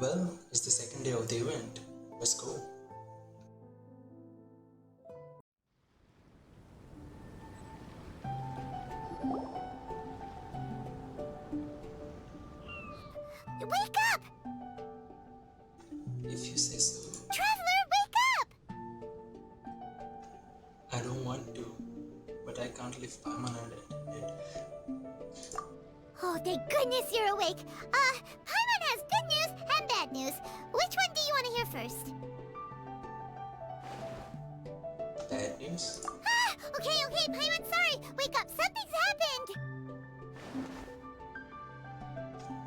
Well, it's the second day of the event. Let's go. Wake up! If you say so. Traveler, wake up! I don't want to, but I can't leave Paimon unattended. Oh, thank goodness you're awake. Paimon has good news and bad news. Which one do you want to hear first? Bad news? Okay, Paimon, sorry. Wake up, something's happened.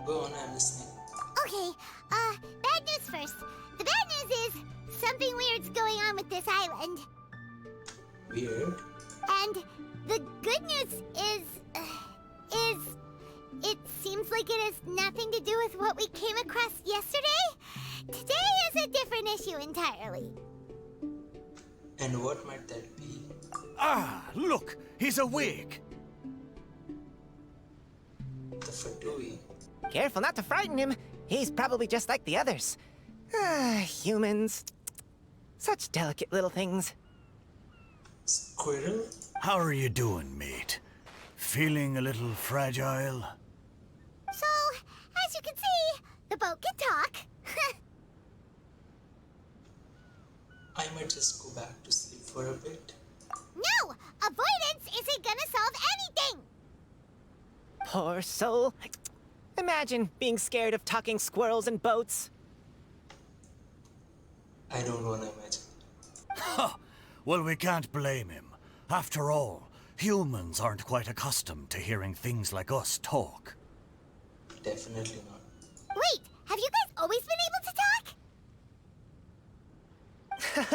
Go on, I'm listening. Okay, bad news first. The bad news is something weird's going on with this island. Weird? And the good news is it seems like it has nothing to do with what we came across yesterday. Today is a different issue entirely. And what might that be? Ah, look! He's awake! The Fatui. Careful not to frighten him. He's probably just like the others. Humans. Such delicate little things. Squirrel? How are you doing, mate? Feeling a little fragile? So, as you can see, the boat can talk. I might just go back to sleep for a bit. No! Avoidance isn't gonna solve anything! Poor soul. Imagine being scared of talking squirrels and boats. I don't want to imagine. Ha! Well, we can't blame him. After all, humans aren't quite accustomed to hearing things like us talk. Definitely not. Wait, have you guys always been able to talk?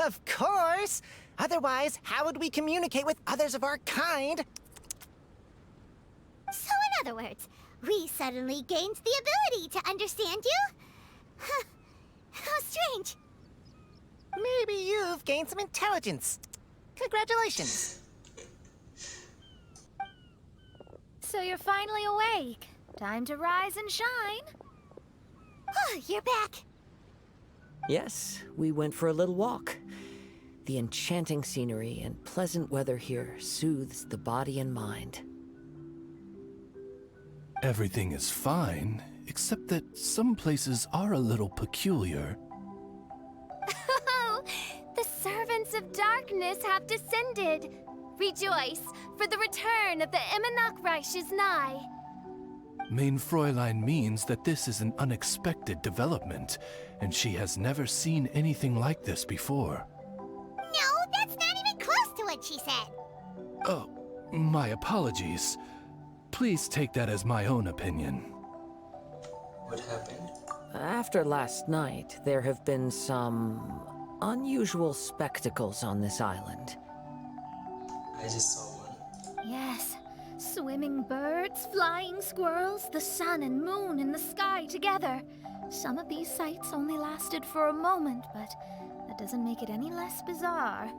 Of course. Otherwise, how would we communicate with others of our kind? So in other words, we suddenly gained the ability to understand you? Huh. How strange. Maybe you've gained some intelligence. Congratulations. So you're finally awake. Time to rise and shine. Oh, you're back. Yes, we went for a little walk. The enchanting scenery and pleasant weather here soothes the body and mind. Everything is fine, except that some places are a little peculiar. Oh, the servants of darkness have descended. Rejoice, for the return of the Reich is nigh. Mein Fräulein means that this is an unexpected development, and she has never seen anything like this before. No, that's not even close to what she said. Oh, my apologies. Please take that as my own opinion. What happened? After last night, there have been some unusual spectacles on this island. I just saw one. Yes, swimming birds, flying squirrels, the sun and moon in the sky together. Some of these sights only lasted for a moment, but that doesn't make it any less bizarre.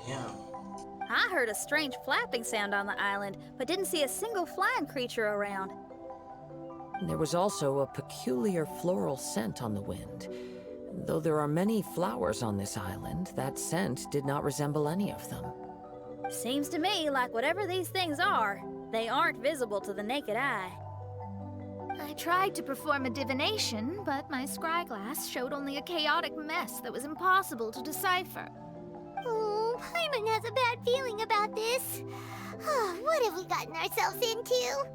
Damn. I heard a strange flapping sound on the island, but didn't see a single flying creature around. There was also a peculiar floral scent on the wind. Though there are many flowers on this island, that scent did not resemble any of them. Seems to me like whatever these things are, they aren't visible to the naked eye. I tried to perform a divination, but my scryglass showed only a chaotic mess that was impossible to decipher. Oh, Paimon has a bad feeling about this. What have we gotten ourselves into?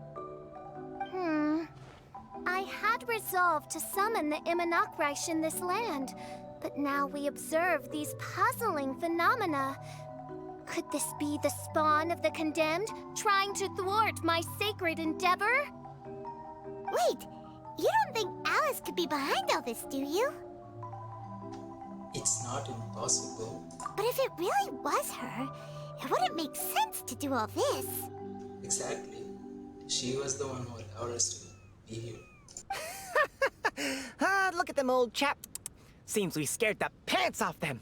I had resolved to summon the Reich in this land, but now we observe these puzzling phenomena. Could this be the spawn of the condemned, trying to thwart my sacred endeavor? Wait, you don't think Alice could be behind all this, do you? It's not impossible. But if it really was her, it wouldn't make sense to do all this. Exactly. She was the one who allowed us to be here. Look at them, old chap. Seems we scared the pants off them.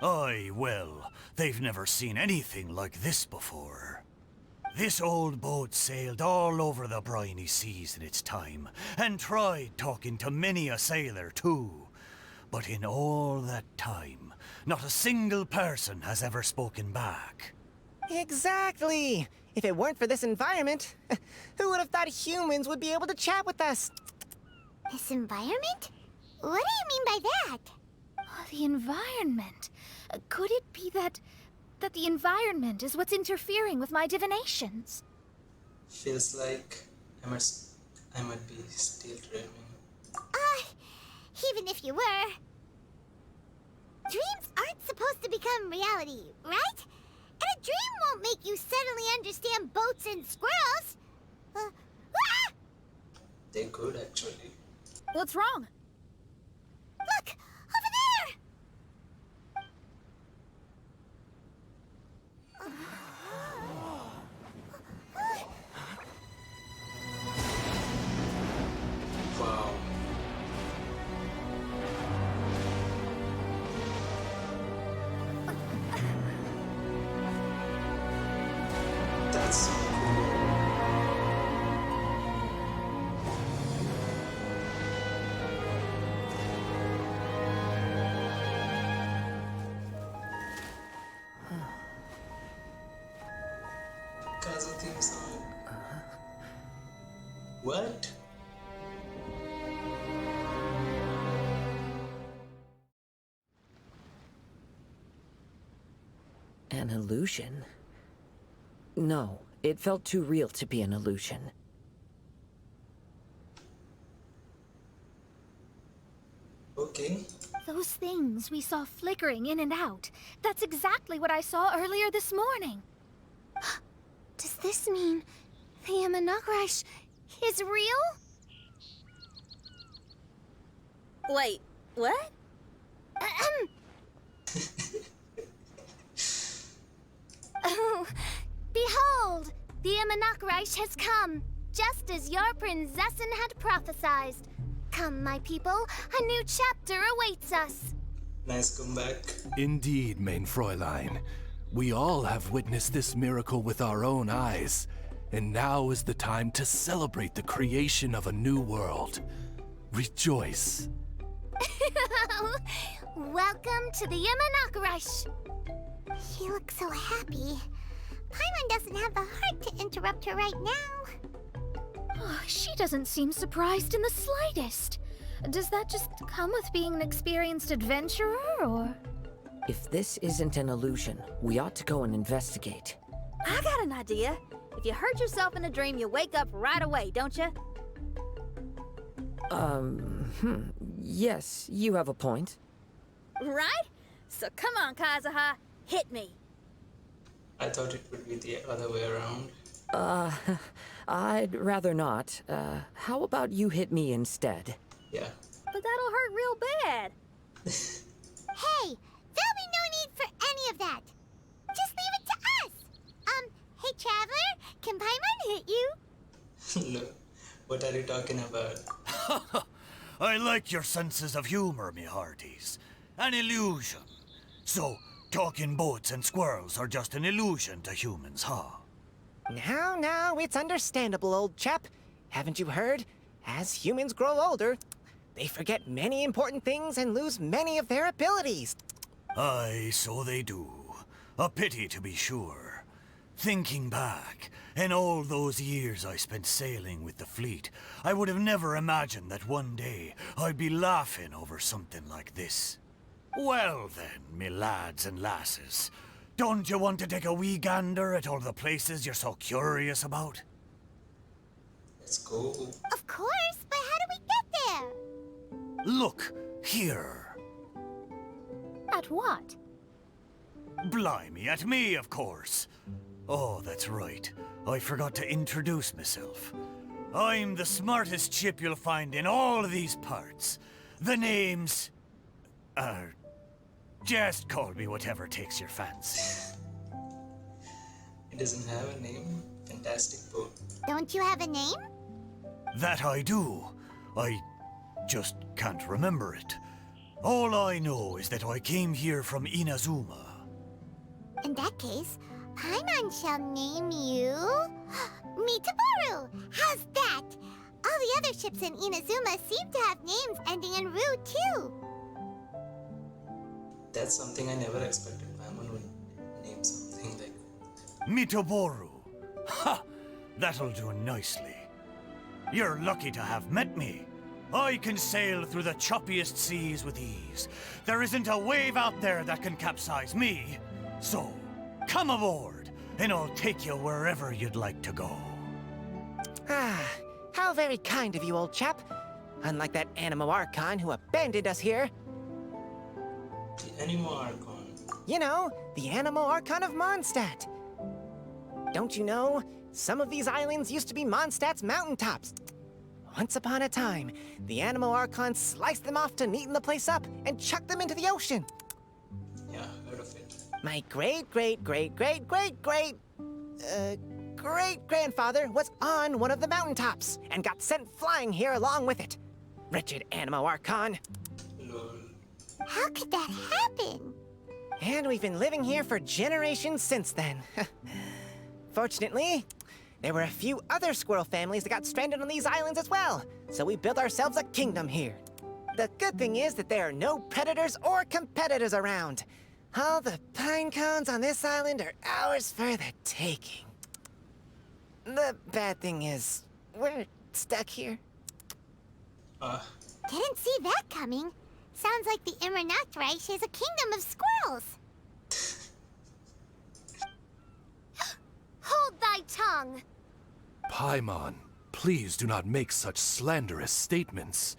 Aye, well, they've never seen anything like this before. This old boat sailed all over the briny seas in its time, and tried talking to many a sailor too. But in all that time, not a single person has ever spoken back. Exactly! If it weren't for this environment, who would have thought humans would be able to chat with us? This environment? What do you mean by that? Oh, the environment. Could it be that the environment is what's interfering with my divinations? Feels like I might be still dreaming. Even if you were. Dreams aren't supposed to become reality, right? And a dream won't make you suddenly understand boats and squirrels. They could actually. What's wrong? Look! Over there! Wow. That's so cool. Kazu theme song. What? An illusion? No, it felt too real to be an illusion. Okay. Those things we saw flickering in and out. That's exactly what I saw earlier this morning. Does this mean the Imanagrish is real? Wait, what? Oh, behold! The Imanagrish has come, just as your Prinzessin had prophesied. Come, my people, a new chapter awaits us. Nice comeback. Indeed, main Fräulein. We all have witnessed this miracle with our own eyes, and now is the time to celebrate the creation of a new world. Rejoice. Welcome to the Imanagrish. She looks so happy. Paimon doesn't have the heart to interrupt her right now. Oh, she doesn't seem surprised in the slightest. Does that just come with being an experienced adventurer, or...? If this isn't an illusion, we ought to go and investigate. I got an idea. If you hurt yourself in a dream, you wake up right away, don't you? Yes, you have a point. Right? So come on, Kazuha. Hit me. I thought it would be the other way around. I'd rather not. How about you hit me instead? Yeah. But that'll hurt real bad. Hey, there'll be no need for any of that. Just leave it to us. Hey, Traveler, can Paimon hit you? No. What are you talking about? I like your senses of humor, me hearties. An illusion. So, talking boats and squirrels are just an illusion to humans, huh? Now, it's understandable, old chap. Haven't you heard? As humans grow older, they forget many important things and lose many of their abilities. Aye, so they do. A pity, to be sure. Thinking back, in all those years I spent sailing with the fleet, I would have never imagined that one day I'd be laughing over something like this. Well then, me lads and lasses, don't you want to take a wee gander at all the places you're so curious about? Let's go. Of course, but how do we get there? Look, here. At what? Blimey, at me, of course. Oh, that's right. I forgot to introduce myself. I'm the smartest chip you'll find in all of these parts. The name's... just call me whatever takes your fancy. It doesn't have a name. Fantastic boat. Don't you have a name? That I do. I just can't remember it. All I know is that I came here from Inazuma. In that case, Paimon shall name you Mitaboru. How's that? All the other ships in Inazuma seem to have names ending in Ru too. That's something I never expected Paimon would name something like that. Mitoboru. Ha! That'll do nicely. You're lucky to have met me. I can sail through the choppiest seas with ease. There isn't a wave out there that can capsize me. So, come aboard, and I'll take you wherever you'd like to go. Ah, how very kind of you, old chap. Unlike that Animo Archon who abandoned us here. The Animo Archon. You know, the Animo Archon of Mondstadt. Don't you know, some of these islands used to be Mondstadt's mountaintops. Once upon a time, the Animo Archon sliced them off to neaten the place up and chucked them into the ocean. Yeah, heard of it. My great-grandfather was on one of the mountaintops and got sent flying here along with it. Wretched Animo Archon. Lol. How could that happen? And we've been living here for generations since then. Fortunately, there were a few other squirrel families that got stranded on these islands as well, so we built ourselves a kingdom here. The good thing is that there are no predators or competitors around. All the pine cones on this island are ours for the taking. The bad thing is, we're stuck here. Didn't see that coming. Sounds like the Immernachtreich is a kingdom of squirrels. Hold thy tongue! Paimon, please do not make such slanderous statements.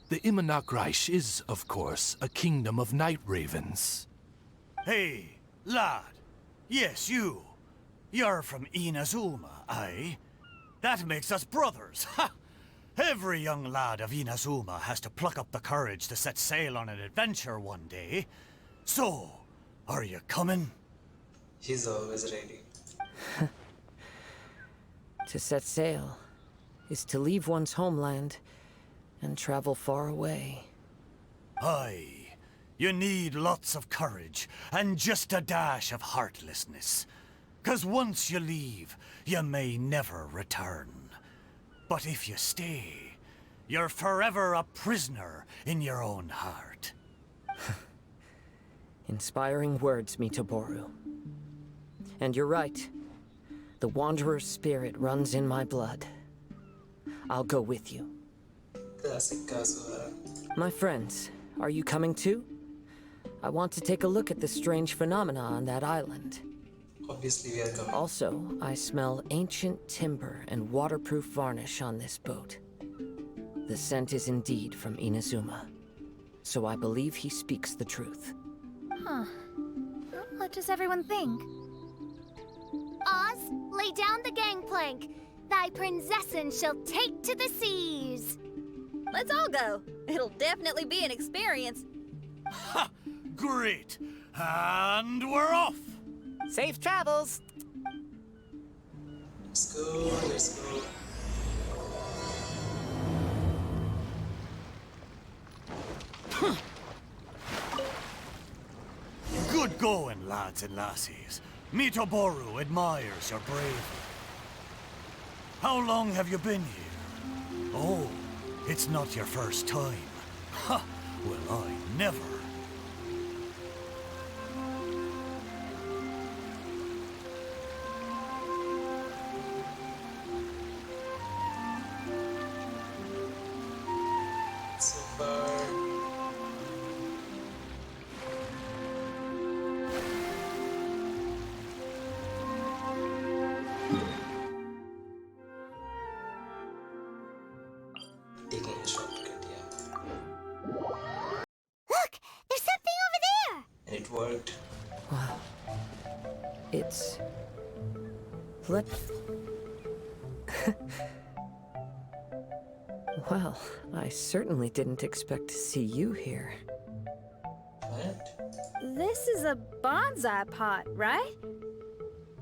The Immernachtreich is, of course, a kingdom of night ravens. Hey, lad. Yes, you. You're from Inazuma, aye? That makes us brothers, ha! Every young lad of Inazuma has to pluck up the courage to set sail on an adventure one day. So, are you coming? He's always ready. To set sail is to leave one's homeland and travel far away. Aye. You need lots of courage and just a dash of heartlessness. 'Cause once you leave, you may never return. But if you stay, you're forever a prisoner in your own heart. Inspiring words, Mitoboru. And you're right. The Wanderer's spirit runs in my blood. I'll go with you. Classic Kazuha. My friends, are you coming too? I want to take a look at the strange phenomena on that island. Obviously, we are coming. Also, I smell ancient timber and waterproof varnish on this boat. The scent is indeed from Inazuma. So I believe he speaks the truth. Huh. What does everyone think? Oz, lay down the gangplank. Thy princessin shall take to the seas. Let's all go. It'll definitely be an experience. Ha! Great! And we're off! Safe travels! Let's go, let's go. Good going, lads and lassies. Mitoboru admires your bravery. How long have you been here? Oh, it's not your first time. Ha! Well, I never. So far. Taking a shortcut, yeah. Look, there's something over there. And it worked. Wow. It's... Let... Well, I certainly didn't expect to see you here. What? This is a bonsai pot, right?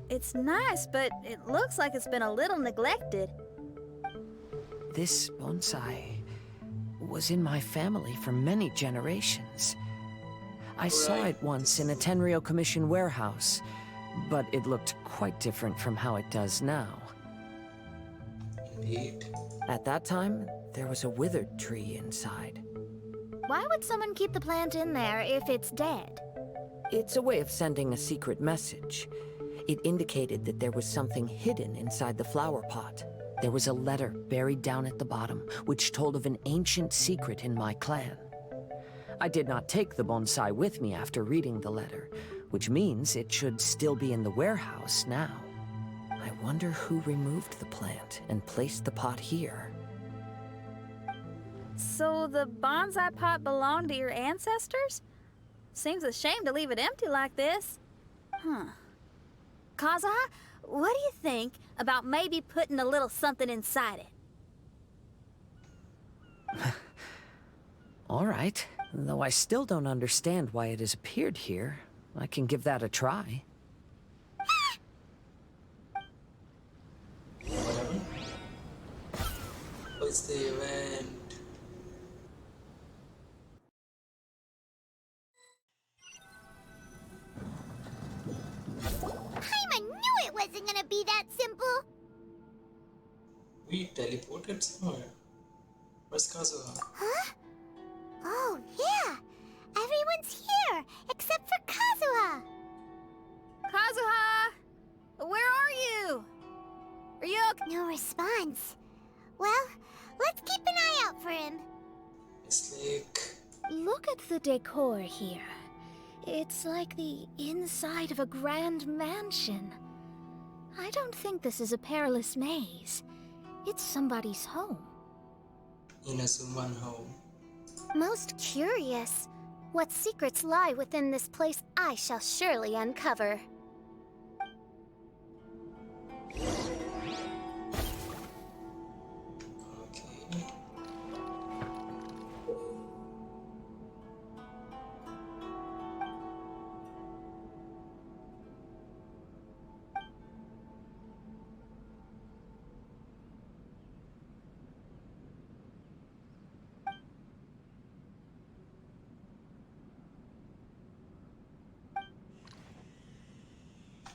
It's nice, but it looks like it's been a little neglected. This bonsai was in my family for many generations. I saw Right. it once in a Tenryo Commission warehouse, but it looked quite different from how it does now. Indeed. At that time, there was a withered tree inside. Why would someone keep the plant in there if it's dead? It's a way of sending a secret message. It indicated that there was something hidden inside the flower pot. There was a letter buried down at the bottom, which told of an ancient secret in my clan. I did not take the bonsai with me after reading the letter, which means it should still be in the warehouse now. I wonder who removed the plant and placed the pot here. So the bonsai pot belonged to your ancestors? Seems a shame to leave it empty like this. Kazuha, what do you think about maybe putting a little something inside it? All right, though I still don't understand why it has appeared here. I can give that a try. Whatever. What's the event? I knew it wasn't gonna be that simple. We teleported somewhere. Where's Kazuha? Huh? Oh, yeah. Everyone's here, except for Kazuha. Kazuha! Where are you? Are you okay? No response. Well, let's keep an eye out for him. It's like... Look at the decor here. It's like the inside of a grand mansion. I don't think this is a perilous maze. It's somebody's home. Inazuman home. Most curious. What secrets lie within this place I shall surely uncover. Okay.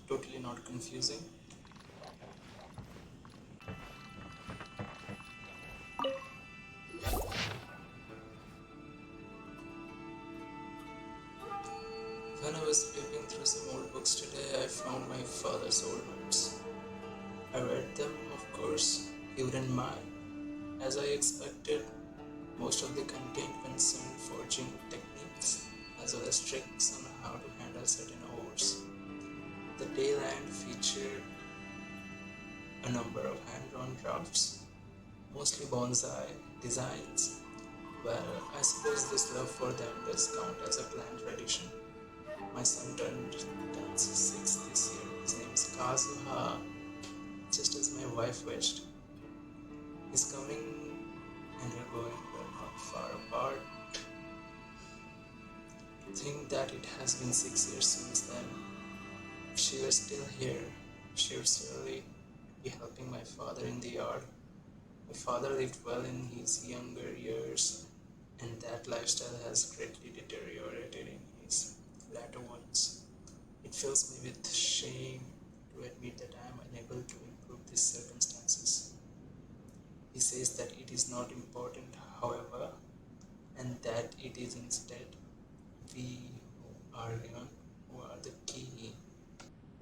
Totally not confusing. When I was flipping through some old books today, I found my father's old notes. I read them, of course. He wouldn't mind. As I expected, most of the content concerned forging techniques, as well as tricks on how to handle certain ores. The Dayland featured a number of hand-drawn drafts, mostly bonsai designs. Well, I suppose this love for them does count as a planned tradition. My son turns 6 this year. His name is Kazuha, just as my wife wished. He's coming and we're going, but not far apart. Think that it has been 6 years since then. If she was still here, she would surely be helping my father in the yard. My father lived well in his younger years, and that lifestyle has greatly deteriorated in his latter ones. It fills me with shame to admit that I am unable to improve these circumstances. He says that it is not important, however, and that it is instead we who are the key.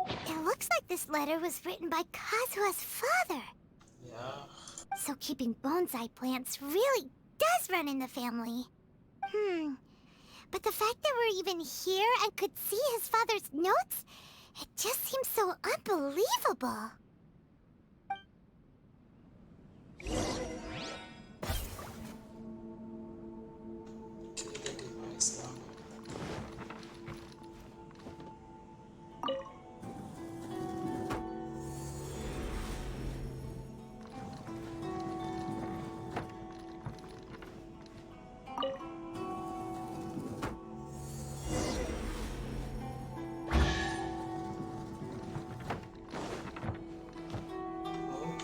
It looks like this letter was written by Kazuha's father. Yeah. So keeping bonsai plants really does run in the family. But the fact that we're even here and could see his father's notes, it just seems so unbelievable. Kill the device now. Oh.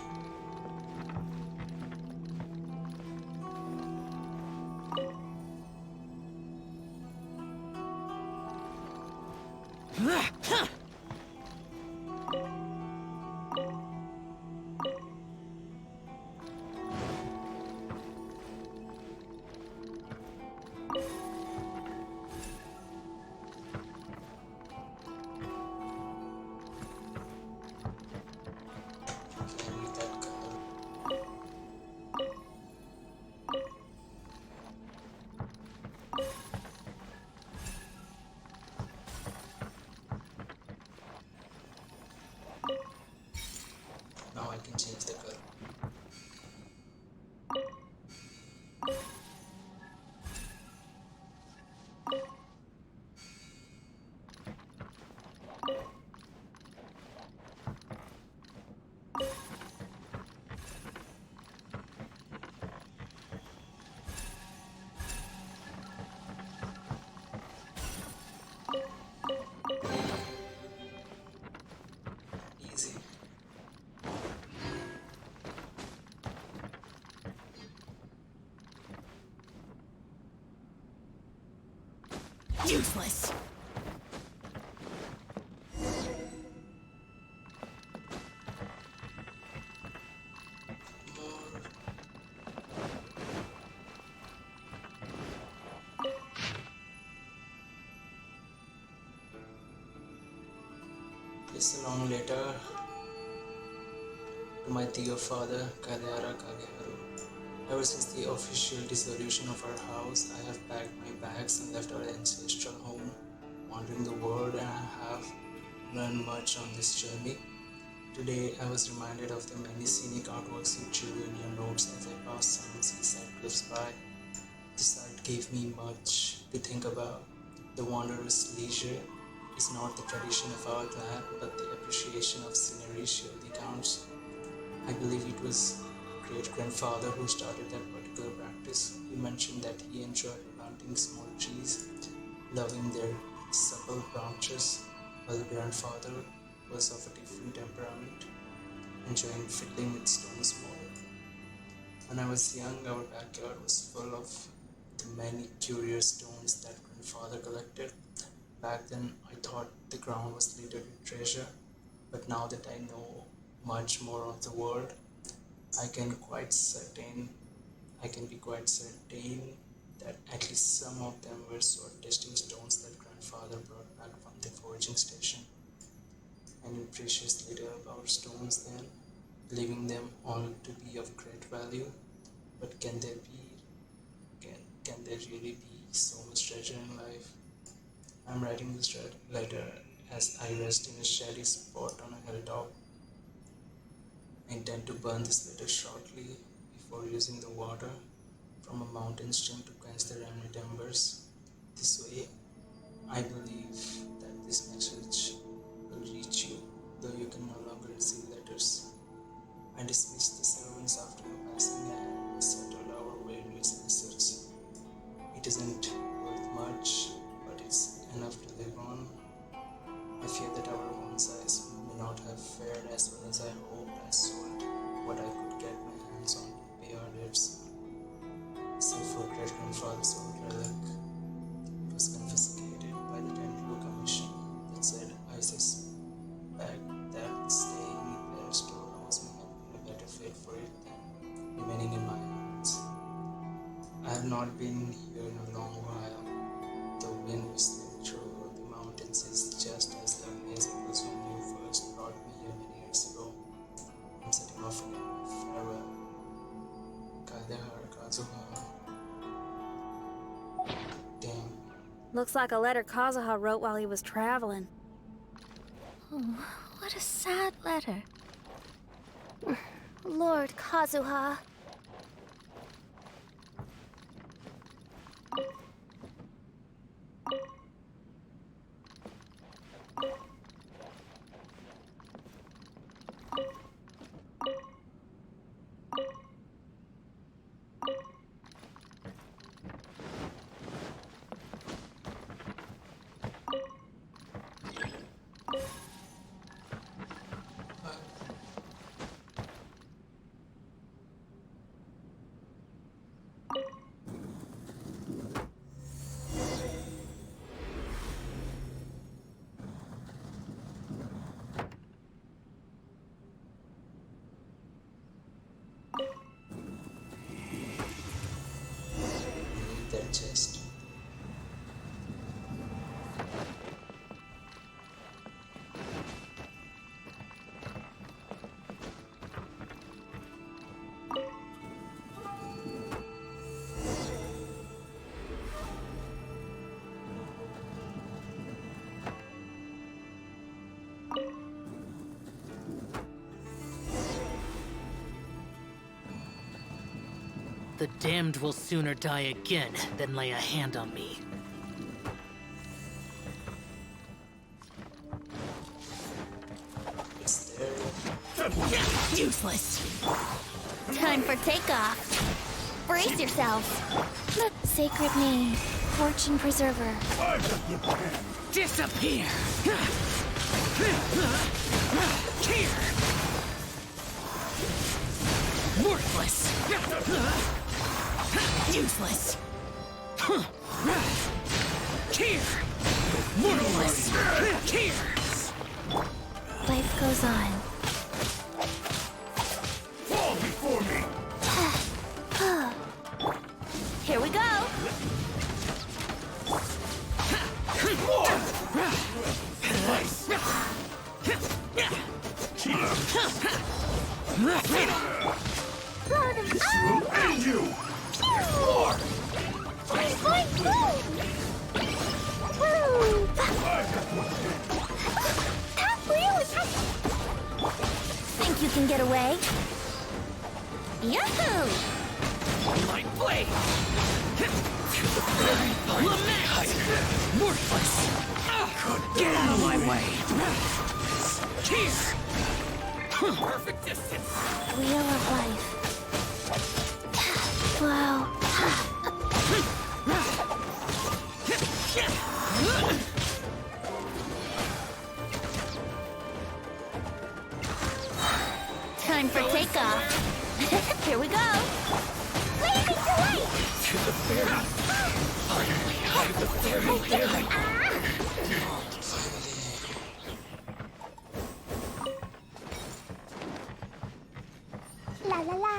Useless! More. This long letter to my dear father, Kadehara Kageharu. Ever since the official dissolution of our house, I have packed my bags and left our ancestral home, wandering the world, and I have learned much on this journey. Today, I was reminded of the many scenic artworks you drew in your notes as I passed some seaside cliffs by. The sight gave me much to think about. The wanderer's leisure is not the tradition of our clan, but the appreciation of scenery surely counts. I believe it was great-grandfather who started that particular practice. He mentioned that he enjoyed planting small trees, loving their supple branches, while grandfather was of a different temperament, enjoying fiddling with stones more. When I was young, our backyard was full of the many curious stones that grandfather collected. Back then, I thought the ground was littered with treasure, but now that I know much more of the world, I can be quite certain that at least some of them were sword testing stones that grandfather brought back from the forging station. I knew precious little about stones then, believing them all to be of great value. But can there really be so much treasure in life? I'm writing this letter as I rest in a shady spot on a hilltop. I intend to burn this letter shortly before using the water from a mountain stream to quench the remnant embers. This way, I believe that this message will reach you, though you can no longer receive letters. I dismissed the servants after your passing and settled our various assets. It isn't worth much, but it's enough to live on. I fear that our bonsais may not have fared as well as I hoped. I sold what I could get my hands on to pay our debts. Save for great-grandfather's old relic. It was confiscated by the Temple Commission that said I suspect that staying in their storehouse may have been a better fit for it than remaining in my hands. I have not been here in a long while. The wind whistling through the mountains is just as lovely as it was when you first brought me here many years ago. I'm setting off again. Farewell. Kadehara Kazuha. Damn. Looks like a letter Kazuha wrote while he was traveling. Oh, what a sad letter. Lord Kazuha. That chest. The damned will sooner die again than lay a hand on me. It's there. Useless! Time for takeoff. Brace yourselves. The sacred name, Fortune Preserver. Disappear! Here! Worthless! Useless! Life goes on. Fall before me! Here we go. This will end you! Boing, boing, boom! Woo! That really... Think you can get away? Yahoo! My blade! Lament! Worthless! Get out of my way! Here! Perfect distance! Wheel of life. Wow. Time for takeoff. Here we go. Blazing delight! To the fairy! Finally, hide the fairy! La la la.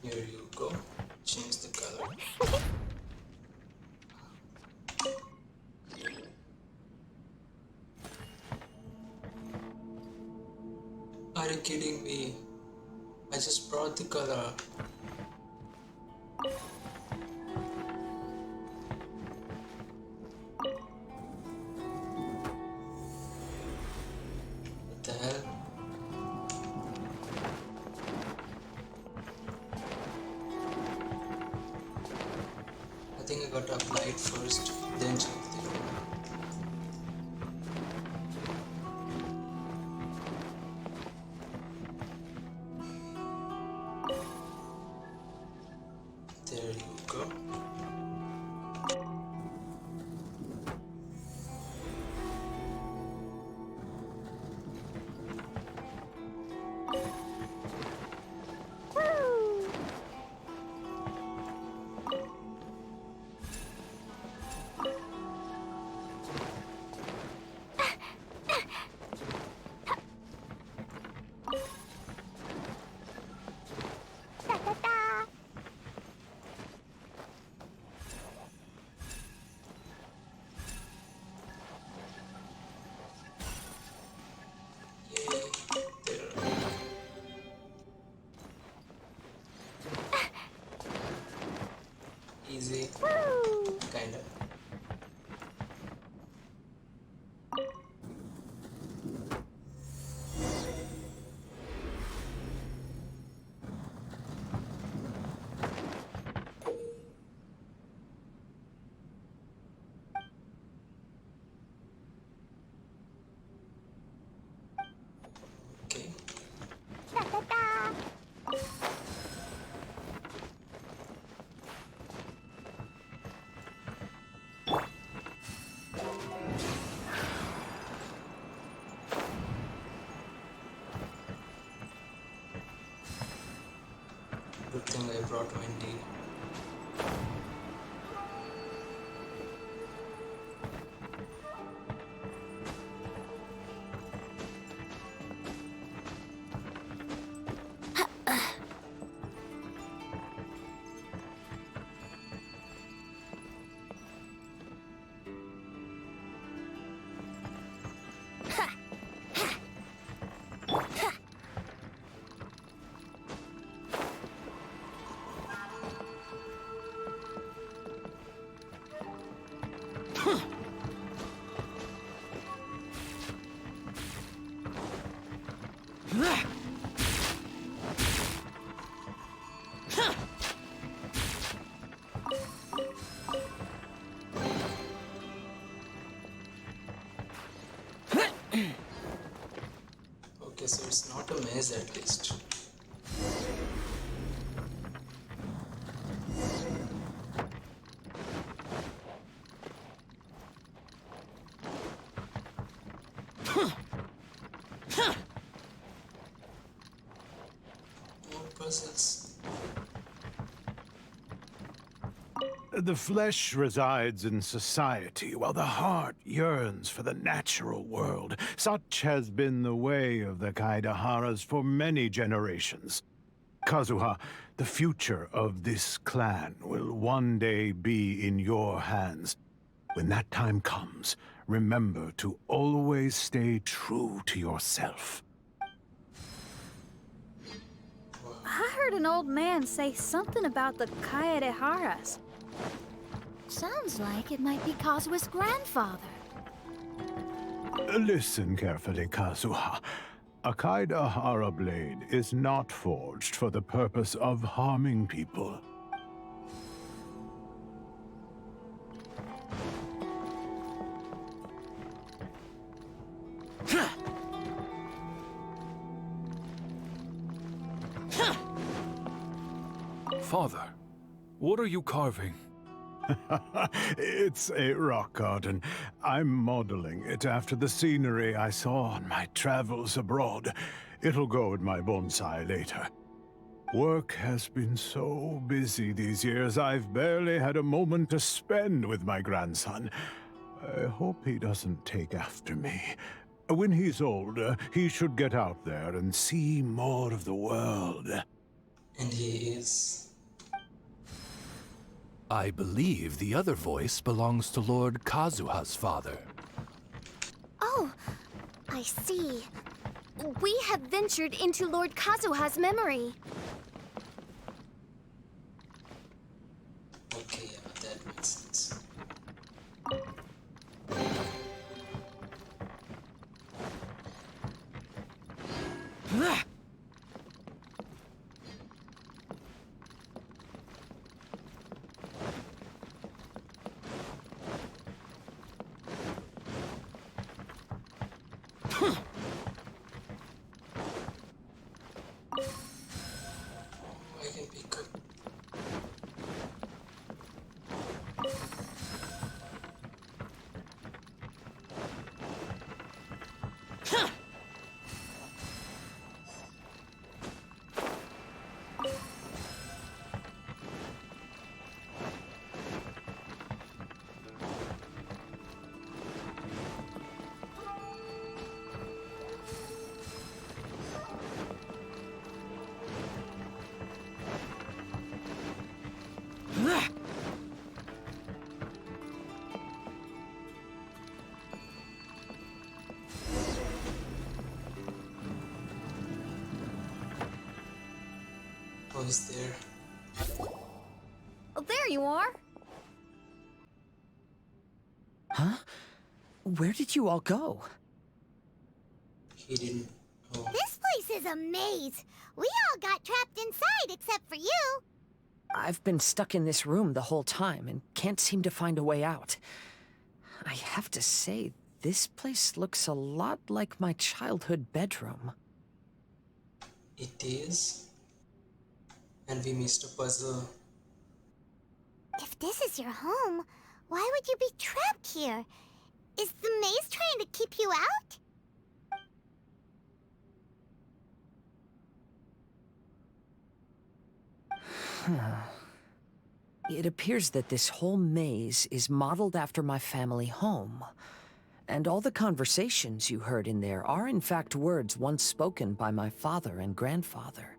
Here you go. Change the color. Are you kidding me? I just brought the color. What the hell? I think I got to apply it first, then check the room. There you go. Da da da. Yay. There. Easy. Woo! Kinda. Okay. Da da da. Good thing I brought Wendy. Okay, so it's not a maze at least. puzzles. The flesh resides in society, while the heart yearns for the natural world. Such has been the way of the Kaidaharas for many generations. Kazuha, the future of this clan will one day be in your hands. When that time comes, remember to always stay true to yourself. I heard an old man say something about the Kaedeharas. Sounds like it might be Kazuha's grandfather. Listen carefully, Kazuha. A Kaidahara blade is not forged for the purpose of harming people. Father, what are you carving? It's a rock garden. I'm modeling it after the scenery I saw on my travels abroad. It'll go in my bonsai later. Work has been so busy these years, I've barely had a moment to spend with my grandson. I hope he doesn't take after me. When he's older, he should get out there and see more of the world. And he is. I believe the other voice belongs to Lord Kazuha's father. Oh, I see. We have ventured into Lord Kazuha's memory. Okay, yeah, that makes sense. I can pick up. Oh, he's there. Oh, there you are. Huh? Where did you all go? He didn't. Oh, This place is a maze. We all got trapped inside except for you. I've been stuck in this room the whole time and can't seem to find a way out. I have to say, this place looks a lot like my childhood bedroom. it is. And we missed a puzzle. If this is your home, why would you be trapped here? Is the maze trying to keep you out? It appears that this whole maze is modeled after my family home. And all the conversations you heard in there are in fact words once spoken by my father and grandfather.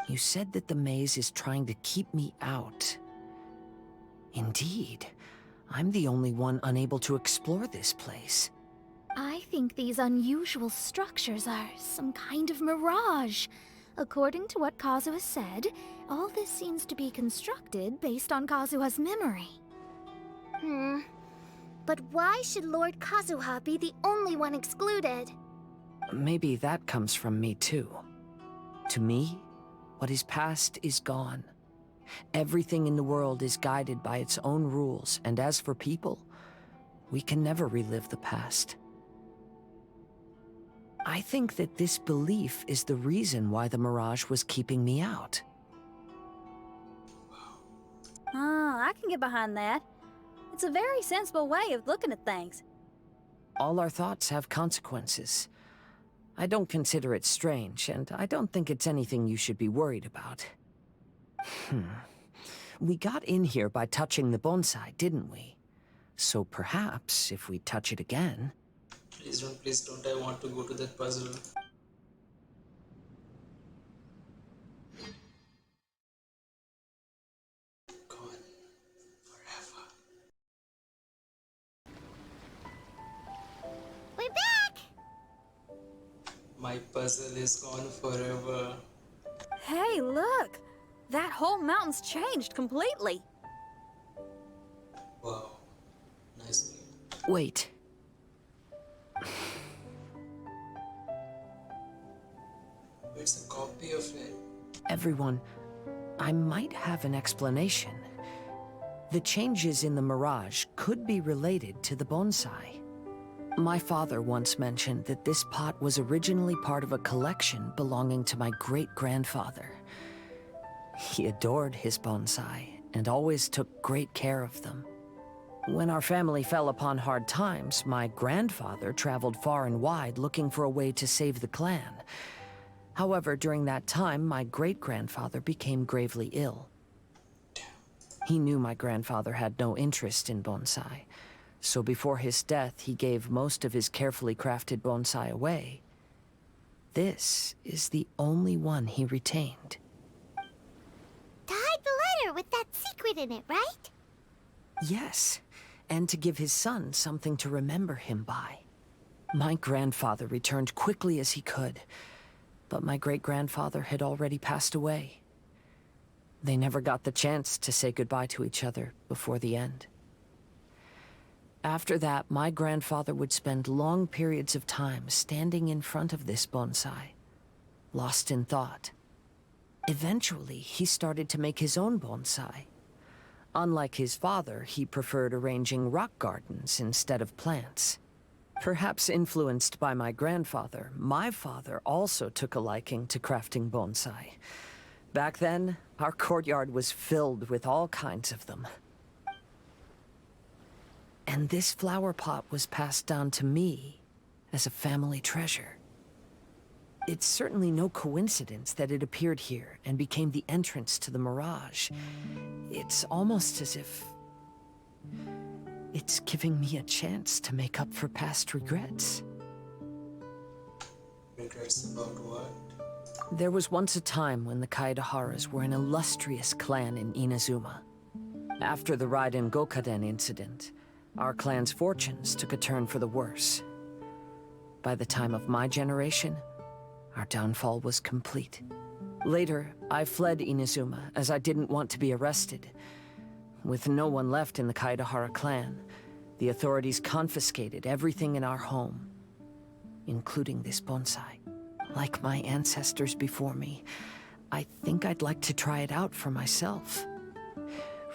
You said that the maze is trying to keep me out. Indeed, I'm the only one unable to explore this place. I think these unusual structures are some kind of mirage. According to what Kazuha said, all this seems to be constructed based on Kazuha's memory. But why should Lord Kazuha be the only one excluded? Maybe that comes from me too. To me, what is past is gone. Everything in the world is guided by its own rules, and as for people, we can never relive the past. I think that this belief is the reason why the mirage was keeping me out. Oh, I can get behind that. It's a very sensible way of looking at things. All our thoughts have consequences. I don't consider it strange, and I don't think it's anything you should be worried about. We got in here by touching the bonsai, didn't we? So perhaps, if we touch it again... Please don't, I want to go to that puzzle. Gone forever. We're back! My puzzle is gone forever. Hey, look! That whole mountain's changed completely. Wow. Nice. Wait. It's a copy of it. Everyone, I might have an explanation. The changes in the mirage could be related to the bonsai. My father once mentioned that this pot was originally part of a collection belonging to my great-grandfather. He adored his bonsai and always took great care of them. When our family fell upon hard times, my grandfather traveled far and wide looking for a way to save the clan. However, during that time, my great-grandfather became gravely ill. He knew my grandfather had no interest in bonsai, so before his death, he gave most of his carefully crafted bonsai away. This is the only one he retained. To hide the letter with that secret in it, right? Yes, and to give his son something to remember him by. My grandfather returned quickly as he could, but my great-grandfather had already passed away. They never got the chance to say goodbye to each other before the end. After that, my grandfather would spend long periods of time standing in front of this bonsai, lost in thought. Eventually, he started to make his own bonsai. Unlike his father, he preferred arranging rock gardens instead of plants. Perhaps influenced by my grandfather, my father also took a liking to crafting bonsai. Back then, our courtyard was filled with all kinds of them. And this flower pot was passed down to me as a family treasure. It's certainly no coincidence that it appeared here and became the entrance to the mirage. It's almost as if it's giving me a chance to make up for past regrets. Regrets about what? There was once a time when the Kaidaharas were an illustrious clan in Inazuma. After the Raiden Gokaden incident, our clan's fortunes took a turn for the worse. By the time of my generation, our downfall was complete. Later, I fled Inazuma as I didn't want to be arrested. With no one left in the Kaidahara clan, the authorities confiscated everything in our home, including this bonsai. Like my ancestors before me, I think I'd like to try it out for myself.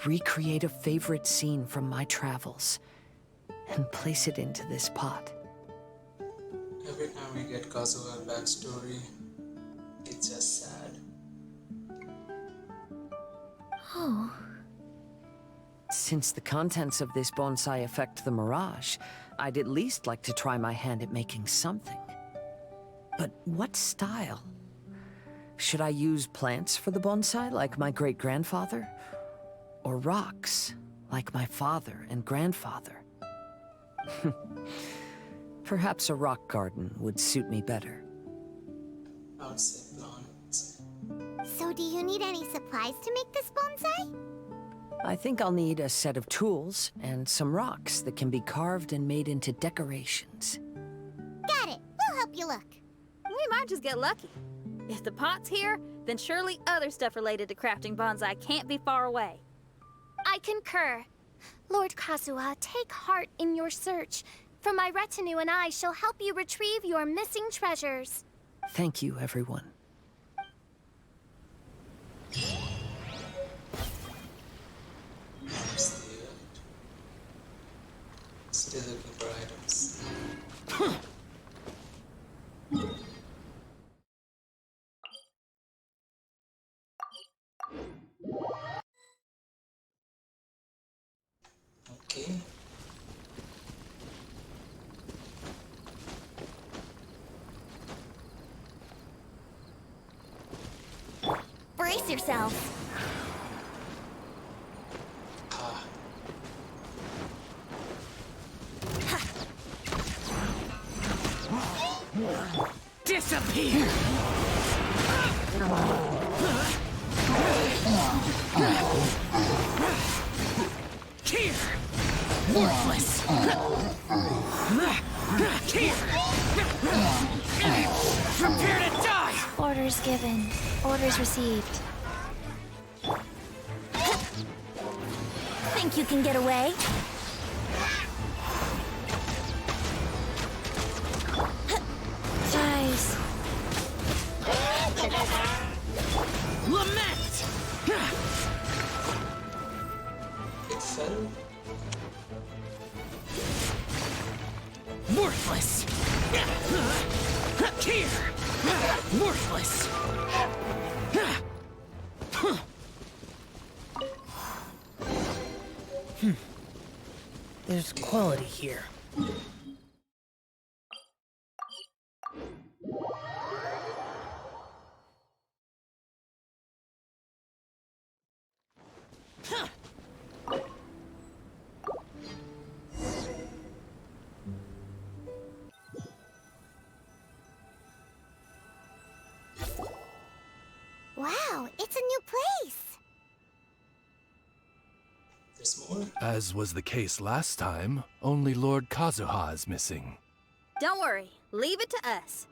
Recreate a favorite scene from my travels, and place it into this pot. Every time we get Kazuha backstory, it's just sad. Oh. Since the contents of this bonsai affect the mirage, I'd at least like to try my hand at making something. But what style? Should I use plants for the bonsai, like my great-grandfather? Or rocks, like my father and grandfather? Perhaps a rock garden would suit me better. I would say plants. So do you need any supplies to make this bonsai? I think I'll need a set of tools and some rocks that can be carved and made into decorations. Got it. We'll help you look. We might just get lucky. If the pot's here, then surely other stuff related to crafting bonsai can't be far away. I concur. Lord Kazuha, take heart in your search. For my retinue and I shall help you retrieve your missing treasures. Thank you, everyone. That's the end. Still looking for items. Okay. yourselves. Ah, Disappear! Here! Worthless! Here! Prepare to die! Orders given. Orders received. Think you can get away? Guys. Lament! it fell. Worthless! Here! Worthless! There's quality here. Wow, it's a new place. There's more. As was the case last time, only Lord Kazuha is missing. Don't worry, leave it to us.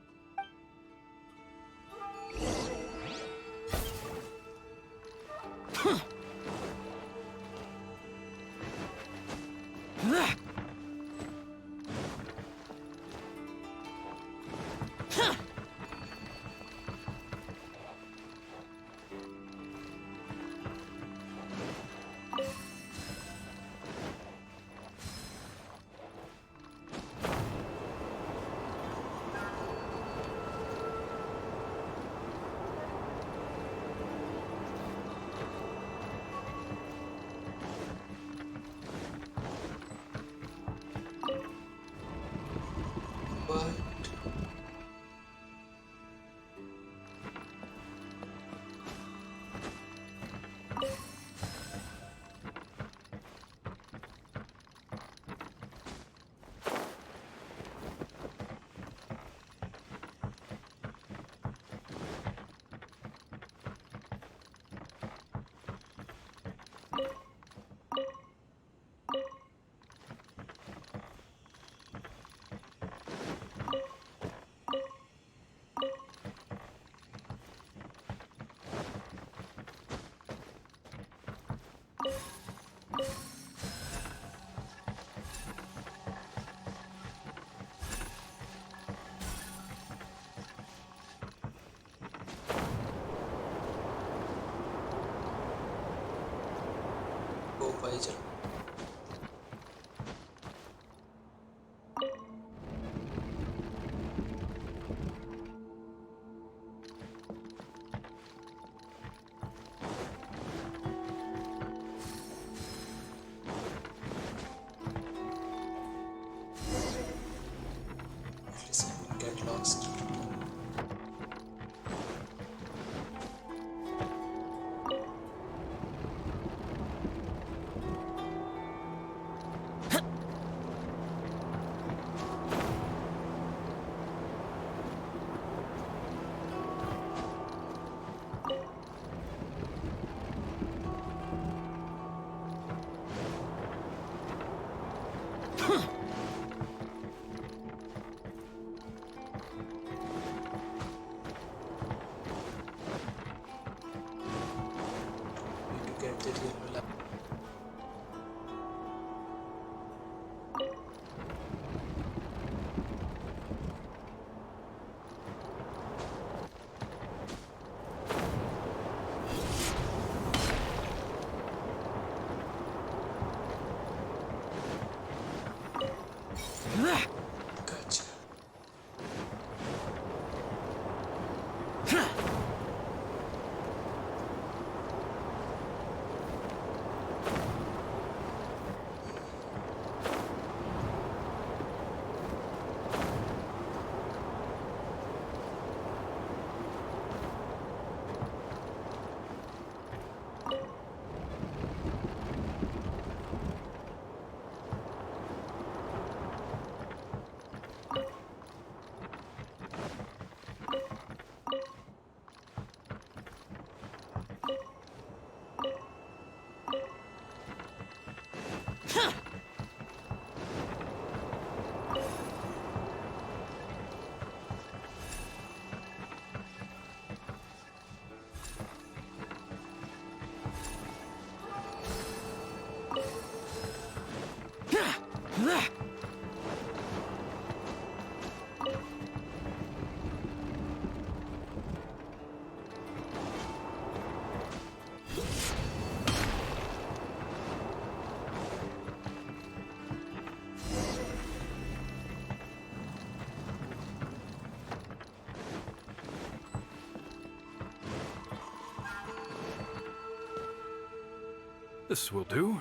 This will do.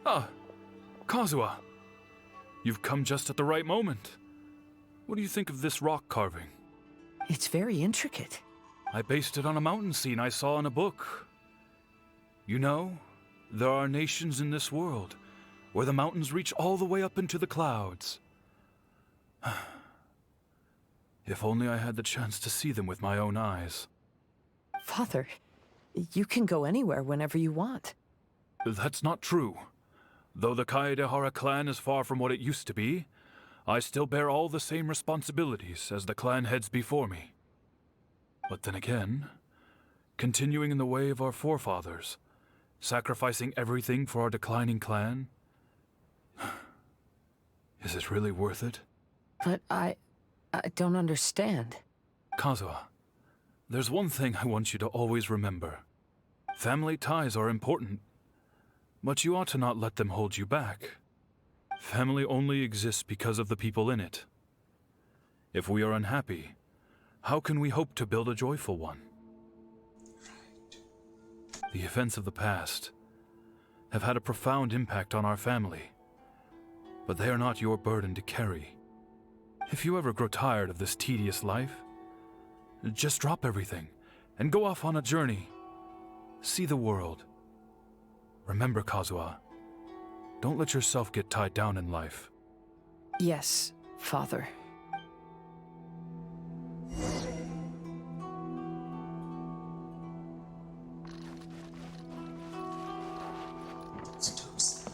Ah, Kazuha. You've come just at the right moment. What do you think of this rock carving? It's very intricate. I based it on a mountain scene I saw in a book. You know, there are nations in this world where the mountains reach all the way up into the clouds. If only I had the chance to see them with my own eyes. Father, you can go anywhere whenever you want. That's not true. Though the Kaedehara clan is far from what it used to be, I still bear all the same responsibilities as the clan heads before me. But then again, continuing in the way of our forefathers, sacrificing everything for our declining clan, is it really worth it? But I don't understand. Kazuha, there's one thing I want you to always remember. Family ties are important, but you ought to not let them hold you back. Family only exists because of the people in it. If we are unhappy, how can we hope to build a joyful one? The events of the past have had a profound impact on our family, but they are not your burden to carry. If you ever grow tired of this tedious life, just drop everything and go off on a journey. See the world. Remember, Kazuha, don't let yourself get tied down in life. Yes, Father. It's too sad.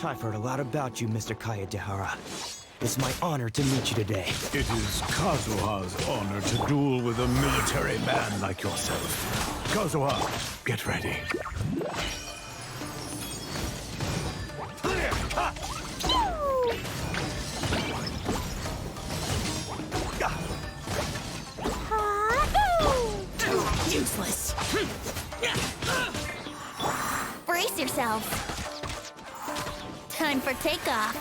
I've heard a lot about you, Mr. Kaedehara. It's my honor to meet you today. It is Kazuha's honor to duel with a military man like yourself. Kazuha, get ready. Useless. Brace yourselves. Time for takeoff.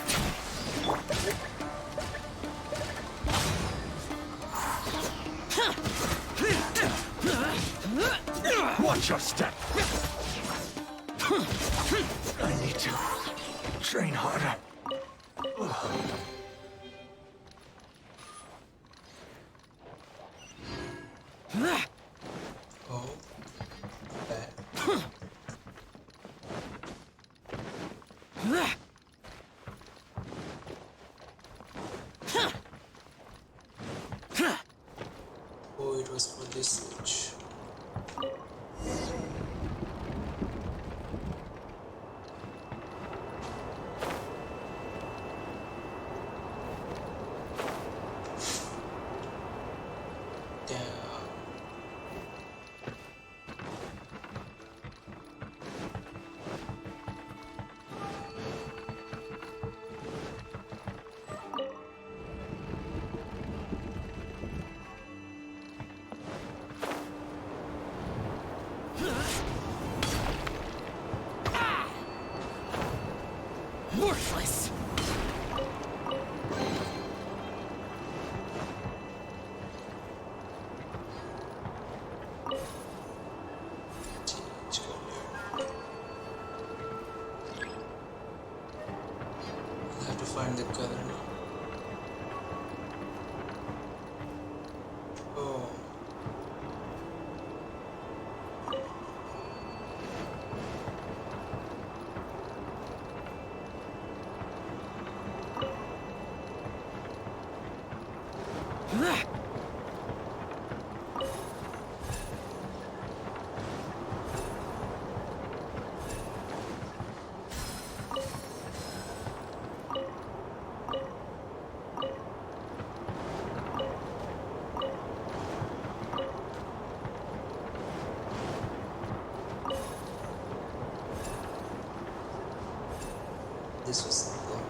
Watch your step. I need to train harder. Oh, bad. Oh, it was for this switch. Damn. Worthless. Teenage career. I'll have to find the color now. Oh. This was simple.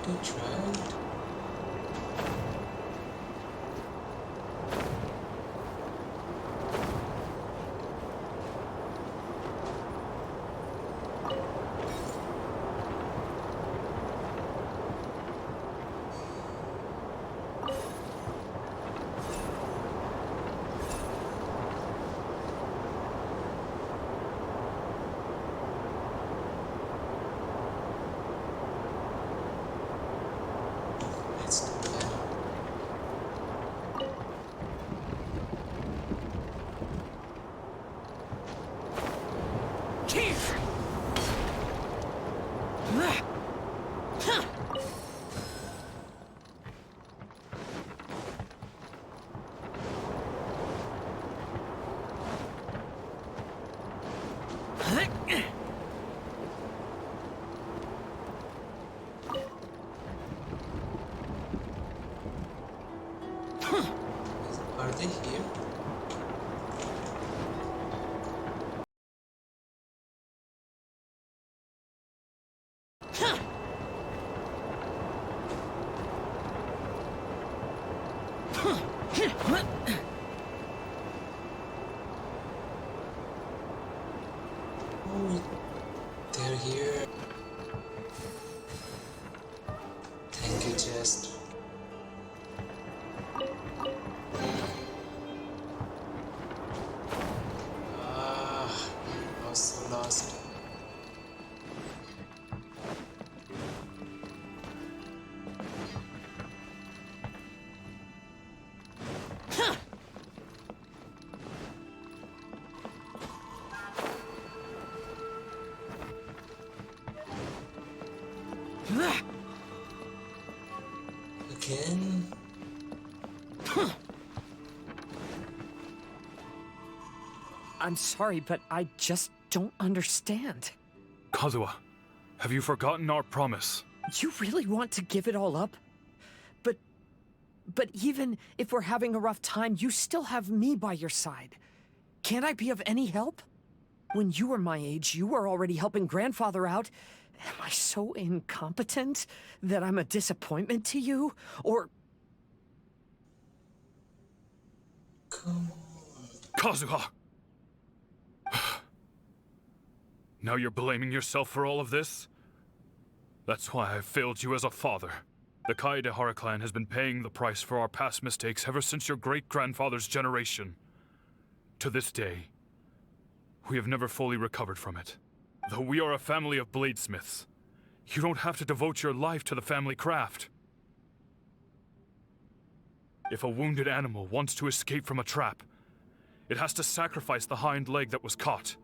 You tried? Let's do that. Are they here? Oh, they're here. Thank you, Jest. I was so lost. Again? I'm sorry, but I just don't understand. Kazuha, have you forgotten our promise? You really want to give it all up? But even if we're having a rough time, you still have me by your side. Can't I be of any help? When you were my age, you were already helping grandfather out. Am I so incompetent that I'm a disappointment to you? Or... Come Kazuha! Now you're blaming yourself for all of this? That's why I failed you as a father. The Kaedehara clan has been paying the price for our past mistakes ever since your great-grandfather's generation. To this day, we have never fully recovered from it. Though we are a family of bladesmiths, you don't have to devote your life to the family craft. If a wounded animal wants to escape from a trap, it has to sacrifice the hind leg that was caught.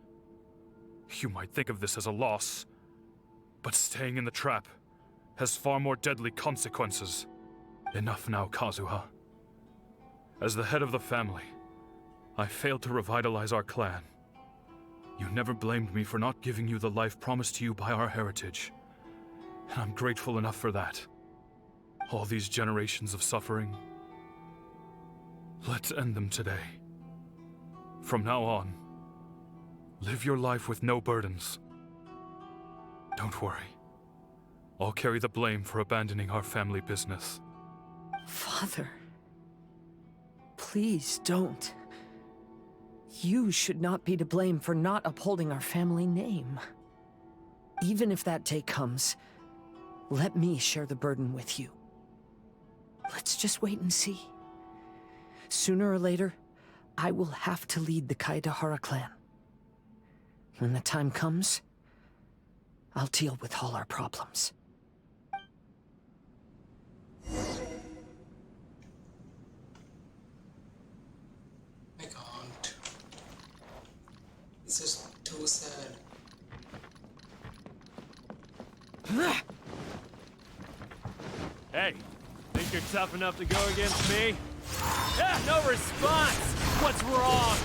You might think of this as a loss, but staying in the trap has far more deadly consequences. Enough now, Kazuha. As the head of the family, I failed to revitalize our clan. You never blamed me for not giving you the life promised to you by our heritage, and I'm grateful enough for that. All these generations of suffering, let's end them today. From now on, live your life with no burdens. Don't worry. I'll carry the blame for abandoning our family business. Father, please don't. You should not be to blame for not upholding our family name. Even if that day comes, let me share the burden with you. Let's just wait and see. Sooner or later, I will have to lead the Kaedehara clan. When the time comes, I'll deal with all our problems. I can't. It's just too sad. Hey, think you're tough enough to go against me? Yeah, no response! What's wrong?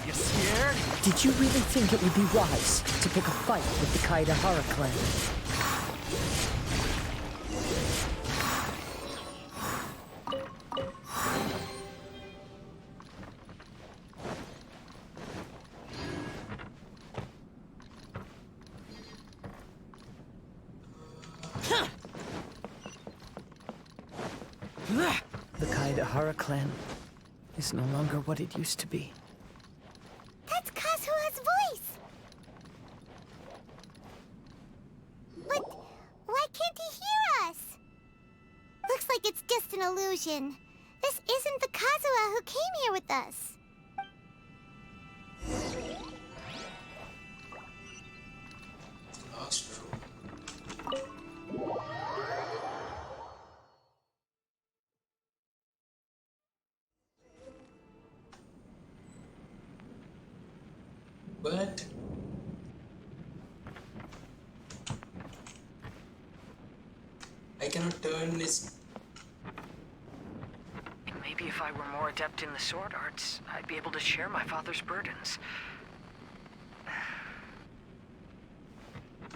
You scared? Did you really think it would be wise to pick a fight with the Kaedehara clan? The Kaidahara clan is no longer what it used to be. That's Kazuha's voice! But why can't he hear us? Looks like it's just an illusion. This isn't the Kazuha who came here with us. Lost room. What? I cannot turn this. Maybe if I were more adept in the sword arts, I'd be able to share my father's burdens.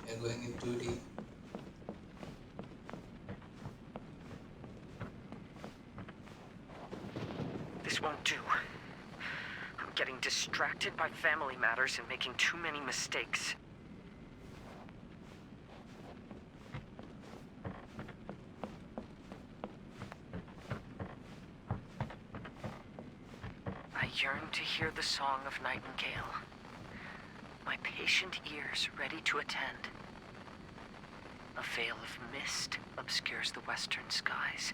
We are going in 2D. This won't do. I'm getting distracted by family matters and making too many mistakes. I yearn to hear the song of Nightingale. My patient ears ready to attend. A veil of mist obscures the western skies.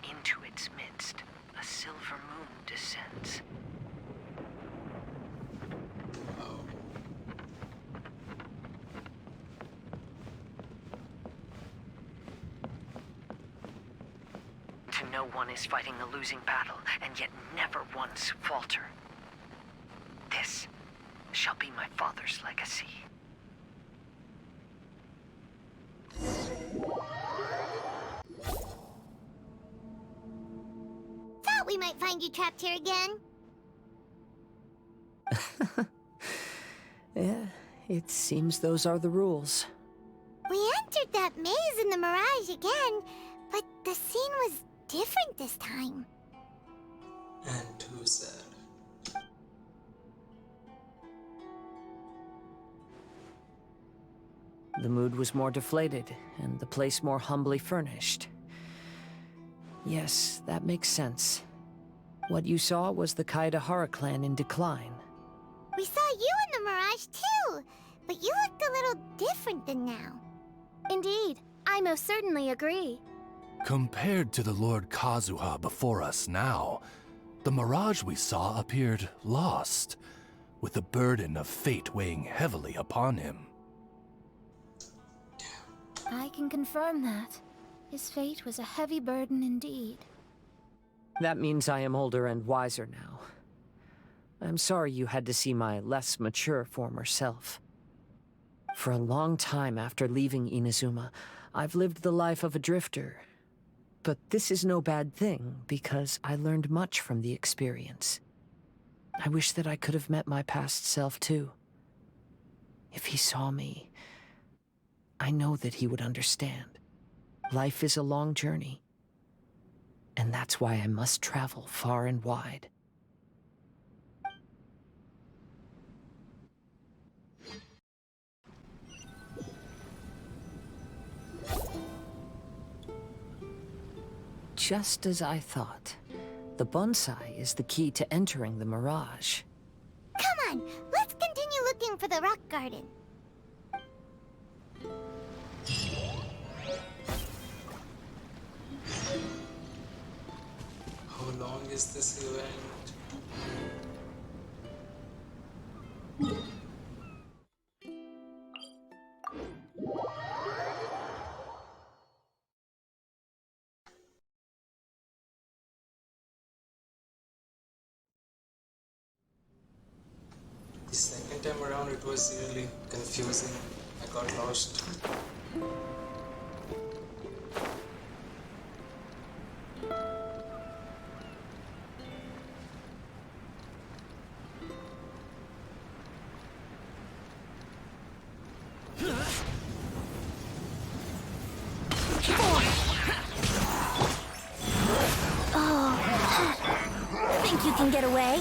Into its midst, a silver moon descends. Oh. To know one is fighting a losing battle, and yet never once falter. This shall be my father's legacy. Thought we might find you trapped here again. Yeah, it seems those are the rules. We entered that maze in the Mirage again, but the scene was different this time. And too sad. The mood was more deflated, and the place more humbly furnished. Yes, that makes sense. What you saw was the Kaidahara clan in decline. We saw you in the Mirage too, but you looked a little different than now. Indeed, I most certainly agree. Compared to the Lord Kazuha before us now, the mirage we saw appeared lost, with the burden of fate weighing heavily upon him. I can confirm that. His fate was a heavy burden indeed. That means I am older and wiser now. I'm sorry you had to see my less mature former self. For a long time after leaving Inazuma, I've lived the life of a drifter. But this is no bad thing, because I learned much from the experience. I wish that I could have met my past self too. If he saw me, I know that he would understand. Life is a long journey, and that's why I must travel far and wide. Just as I thought. The bonsai is the key to entering the Mirage. Come on, let's continue looking for the rock garden. How long is this event? The second time around it was really confusing. I got lost. Think you can get away?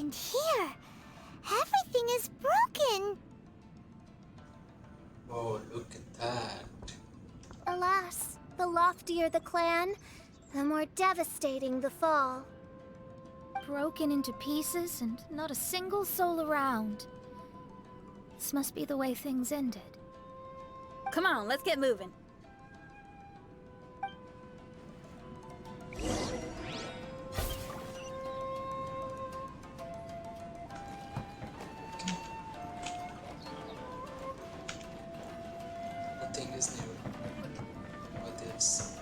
happened here? Everything is broken. Oh, look at that. Alas, the loftier the clan, the more devastating the fall. Broken into pieces and not a single soul around. This must be the way things ended. Come on, let's get moving. Nothing is new with this.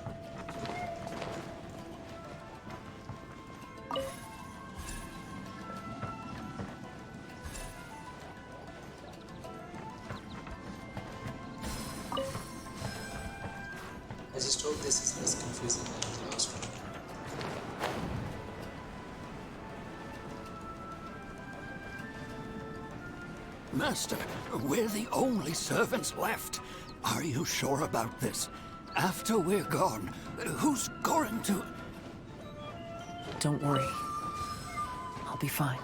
I just hope this is less confusing than the last one. Master, we're the only servants left. Are you sure about this? After we're gone, who's going to... Don't worry. I'll be fine.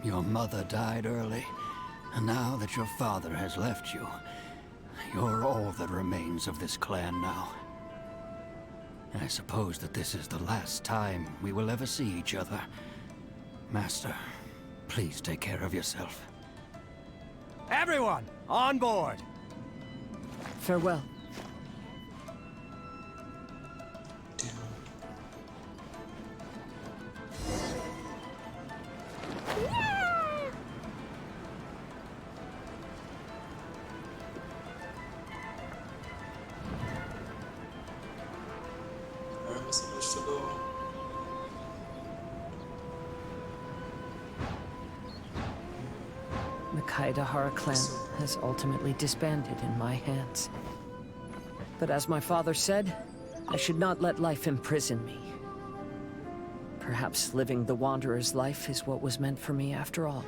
Your mother died early, and now that your father has left you, you're all that remains of this clan now. I suppose that this is the last time we will ever see each other. Master, please take care of yourself. Everyone, on board! Farewell. Where am I supposed to go? The Kaedahara clan has ultimately disbanded in my hands. But as my father said, I should not let life imprison me. Perhaps living the Wanderer's life is what was meant for me after all.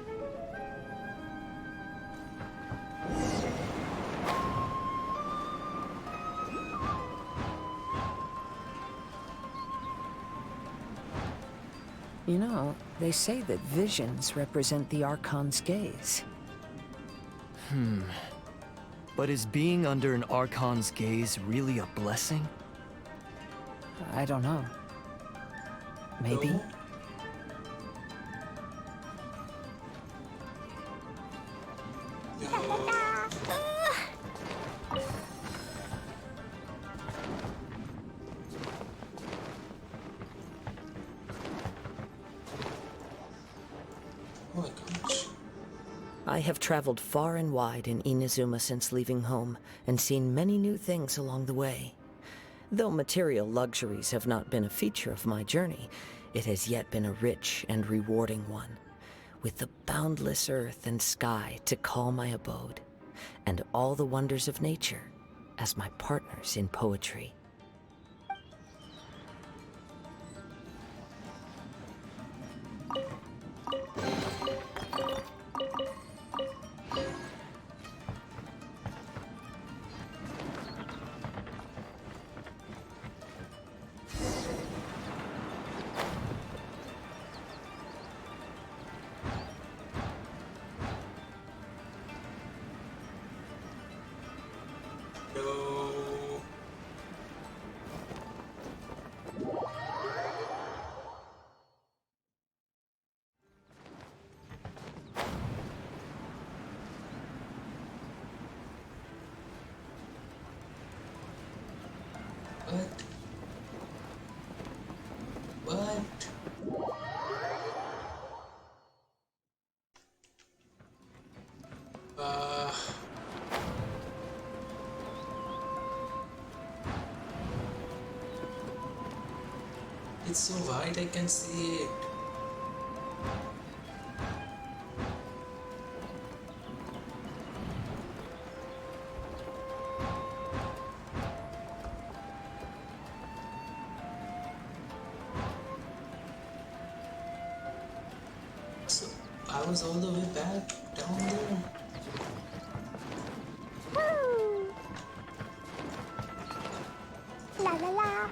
You know, they say that visions represent the Archon's gaze. But is being under an Archon's gaze really a blessing? I don't know. Maybe? Oh my gosh. I have traveled far and wide in Inazuma since leaving home, and seen many new things along the way. Though material luxuries have not been a feature of my journey, it has yet been a rich and rewarding one, with the boundless earth and sky to call my abode, and all the wonders of nature as my partners in poetry. No. What? What? It's so wide I can see it. So I was all the way back down there. Woo! La la la.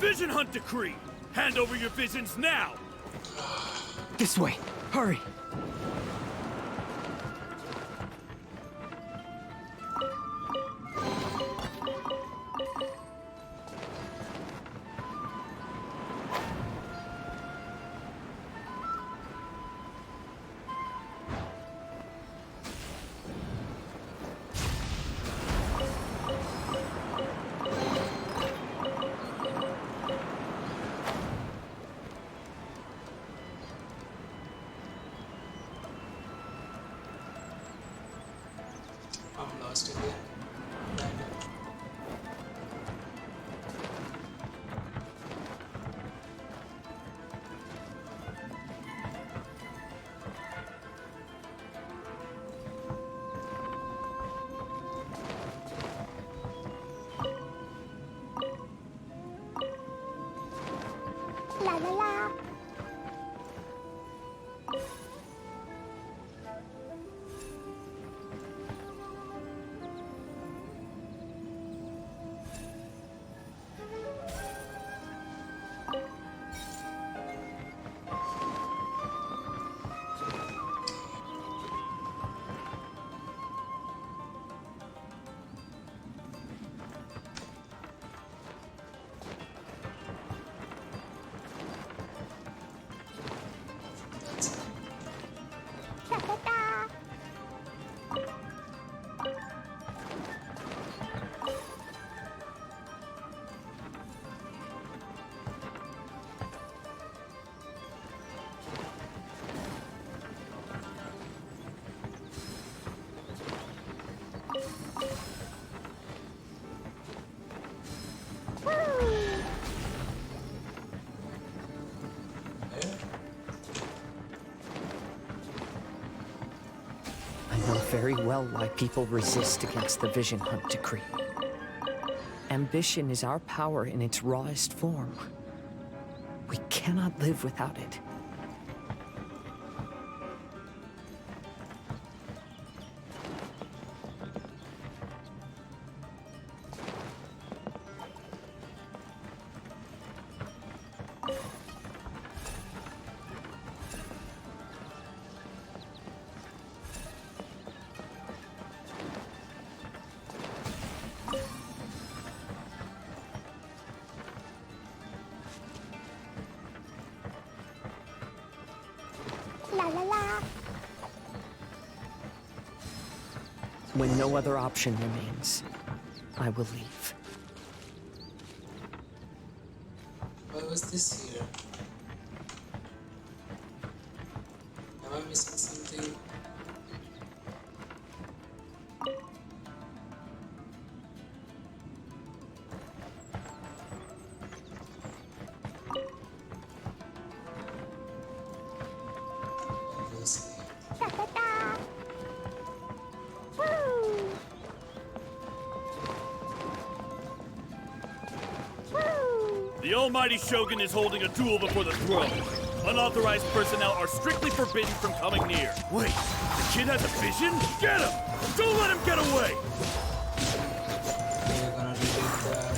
Vision Hunt Decree! Hand over your visions now! This way. Hurry. I'm lost again. La la la. Da da da. I know very well why people resist against the Vision Hunt Decree. Ambition is our power in its rawest form. We cannot live without it. La la la. When no other option remains, I will leave. Why was this here? Am I missing something? I will see. Da da da. Woo. Woo. The Almighty Shogun is holding a duel before the throne. Unauthorized personnel are strictly forbidden from coming near. Wait, the kid has a vision? Get him! Don't let him get away! We are gonna repeat that.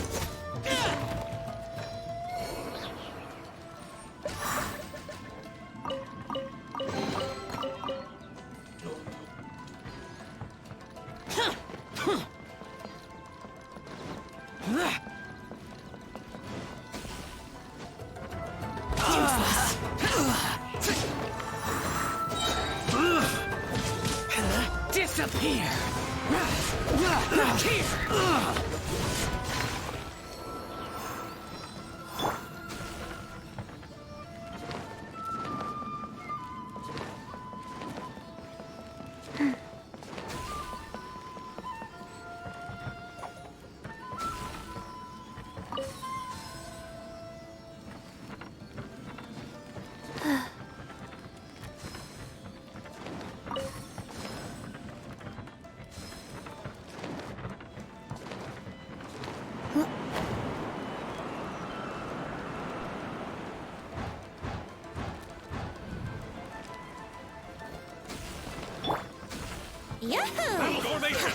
Disappear! Yahoo! Formation!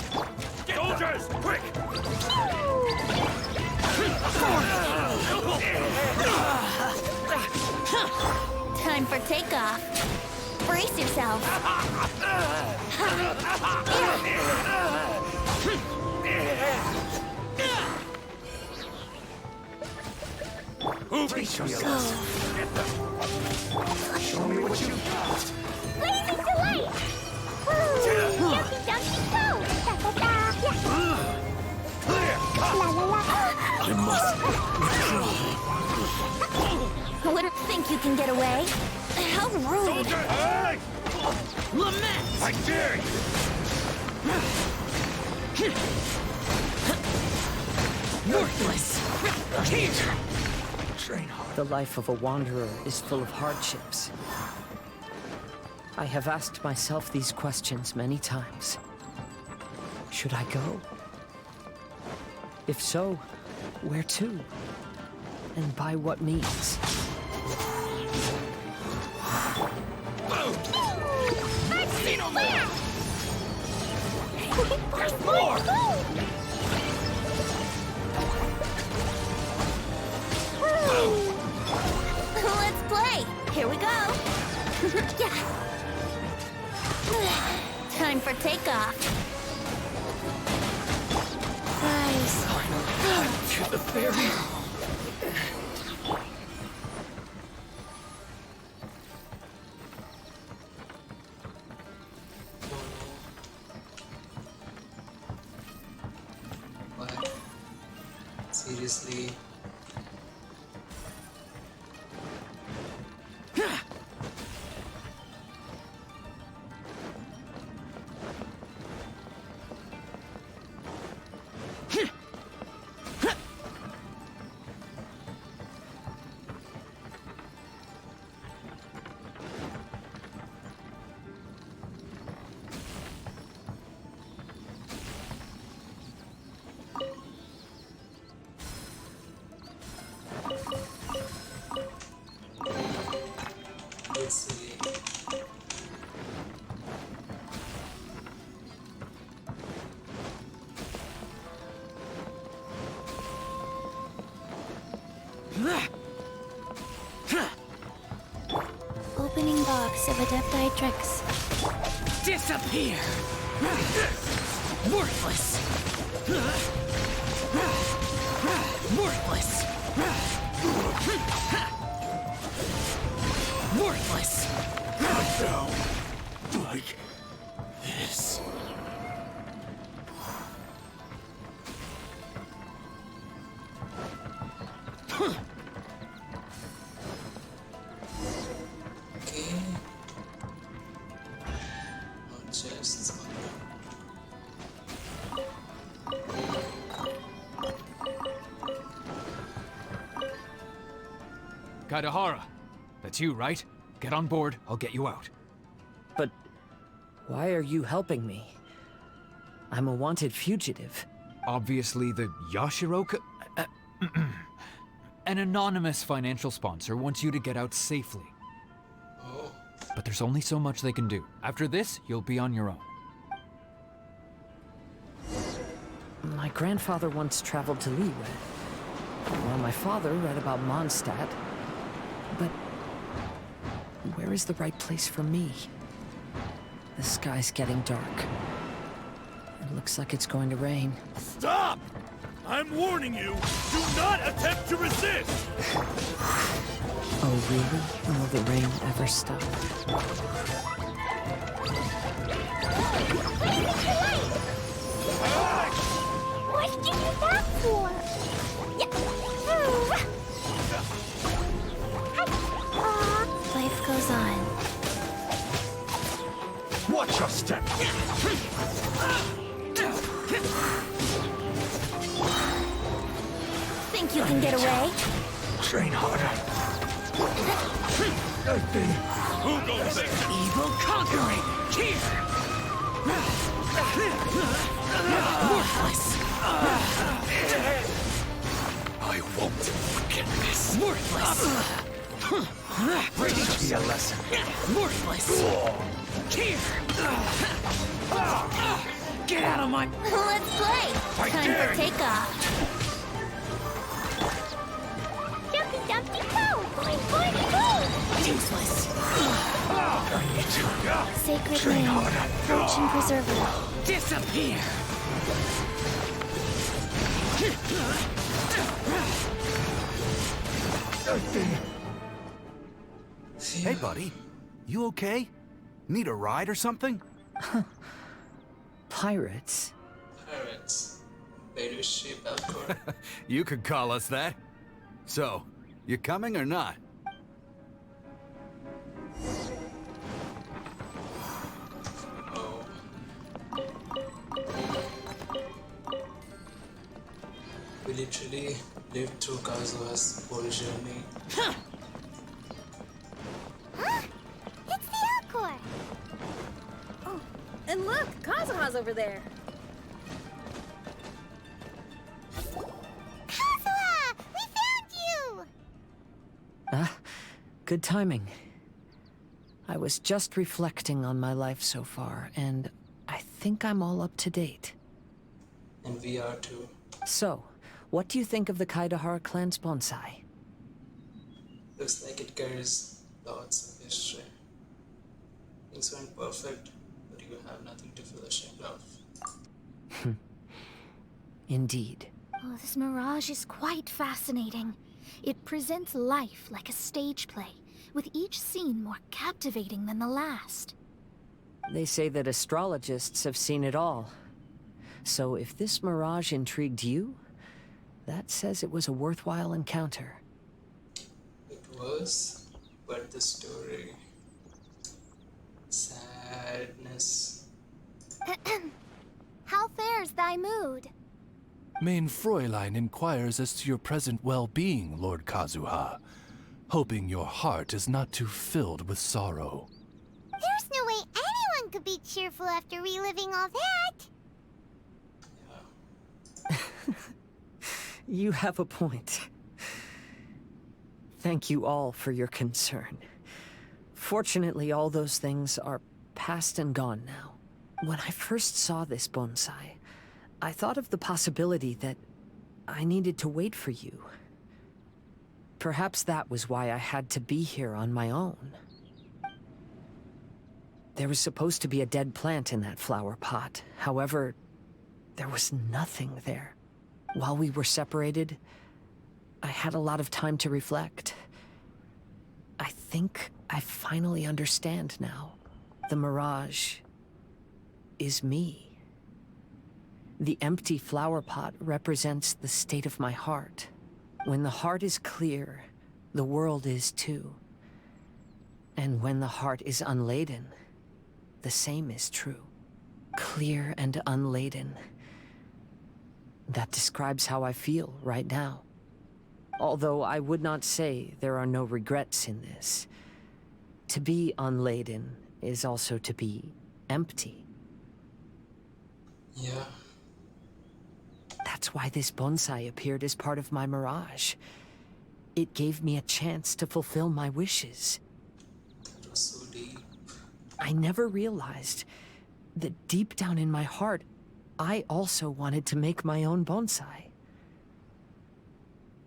Soldiers, quick! Time for takeoff. Brace yourself. Brace yourself. Show me what you got. Blazing delight! Jumpy, jumpy, go! Da-da-da, yeah. La la la. I must withdraw. I wouldn't think you can get away. How rude! Lament! I dare you! Worthless! Train hard. The life of a wanderer is full of hardships. I have asked myself these questions many times. Should I go? If so, where to? And by what means? I've seen a man! There's more! Let's play! Here we go! Yeah. Time for takeoff. Rise. To the ferry. What? Seriously? Let's see. Opening box of Adepti tricks. Disappear! Worthless! Worthless! Worthless! Down. Like this. Okay. Not chests. Kaidahara, that's you, right? Get on board, I'll get you out. But why are you helping me? I'm a wanted fugitive. Obviously the Yashiroka... An anonymous financial sponsor wants you to get out safely. Oh. But there's only so much they can do. After this, you'll be on your own. My grandfather once traveled to Liyue, while my father read about Mondstadt. But where is the right place for me? The sky's getting dark. It looks like it's going to rain. Stop! I'm warning you, do not attempt to resist! Oh, really? Will the rain ever stop? What did you do that for? Life goes on. Watch your step! Think you can get away? Train harder. I've been... Who goes there? Evil conquering! Here! Worthless! I won't forget this. Worthless! Teach me a lesson. Worthless! Here! Get out of my... Let's play! I Time dare for you. takeoff. Sacred land, fortune preserver. Disappear! Hey, buddy. You okay? Need a ride or something? Pirates? Pirates. Better ship Alcor. You could call us that. So, you coming or not? Oh. We literally lived through Kazuha's whole journey. Huh? It's the Alcor! Oh, and look, Kazuha's over there. Kazuha! We found you! Ah, good timing. I was just reflecting on my life so far, and I think I'm all up to date. And we are too. So, what do you think of the Kaidahara clan's bonsai? Looks like it carries lots of history. Things went perfect, but you have nothing to feel ashamed of. Indeed. Oh, this mirage is quite fascinating. It presents life like a stage play, with each scene more captivating than the last. They say that astrologists have seen it all. So if this mirage intrigued you, that says it was a worthwhile encounter. It was, but the story... sadness. How fares thy mood? Main Fräulein inquires as to your present well-being, Lord Kazuha, hoping your heart is not too filled with sorrow. There's no way anyone could be cheerful after reliving all that! You have a point. Thank you all for your concern. Fortunately, all those things are past and gone now. When I first saw this bonsai, I thought of the possibility that I needed to wait for you. Perhaps that was why I had to be here on my own. There was supposed to be a dead plant in that flower pot. However, there was nothing there. While we were separated, I had a lot of time to reflect. I think I finally understand now. The mirage is me. The empty flower pot represents the state of my heart. When the heart is clear, the world is too. And when the heart is unladen, the same is true. Clear and unladen. That describes how I feel right now. Although I would not say there are no regrets in this. To be unladen is also to be empty. Yeah. That's why this bonsai appeared as part of my mirage. It gave me a chance to fulfill my wishes. That was so deep. I never realized that deep down in my heart, I also wanted to make my own bonsai.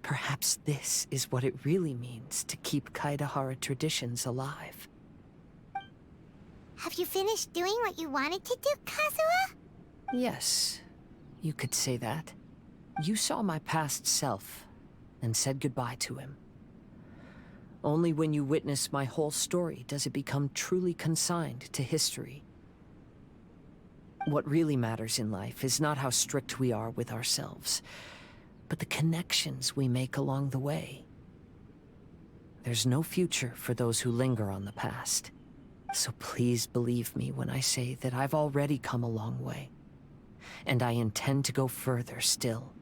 Perhaps this is what it really means to keep Kaidahara traditions alive. Have you finished doing what you wanted to do, Kazuha? Yes, you could say that. You saw my past self and said goodbye to him. Only when you witness my whole story does it become truly consigned to history. What really matters in life is not how strict we are with ourselves, but the connections we make along the way. There's no future for those who linger on the past. So please believe me when I say that I've already come a long way. And I intend to go further still.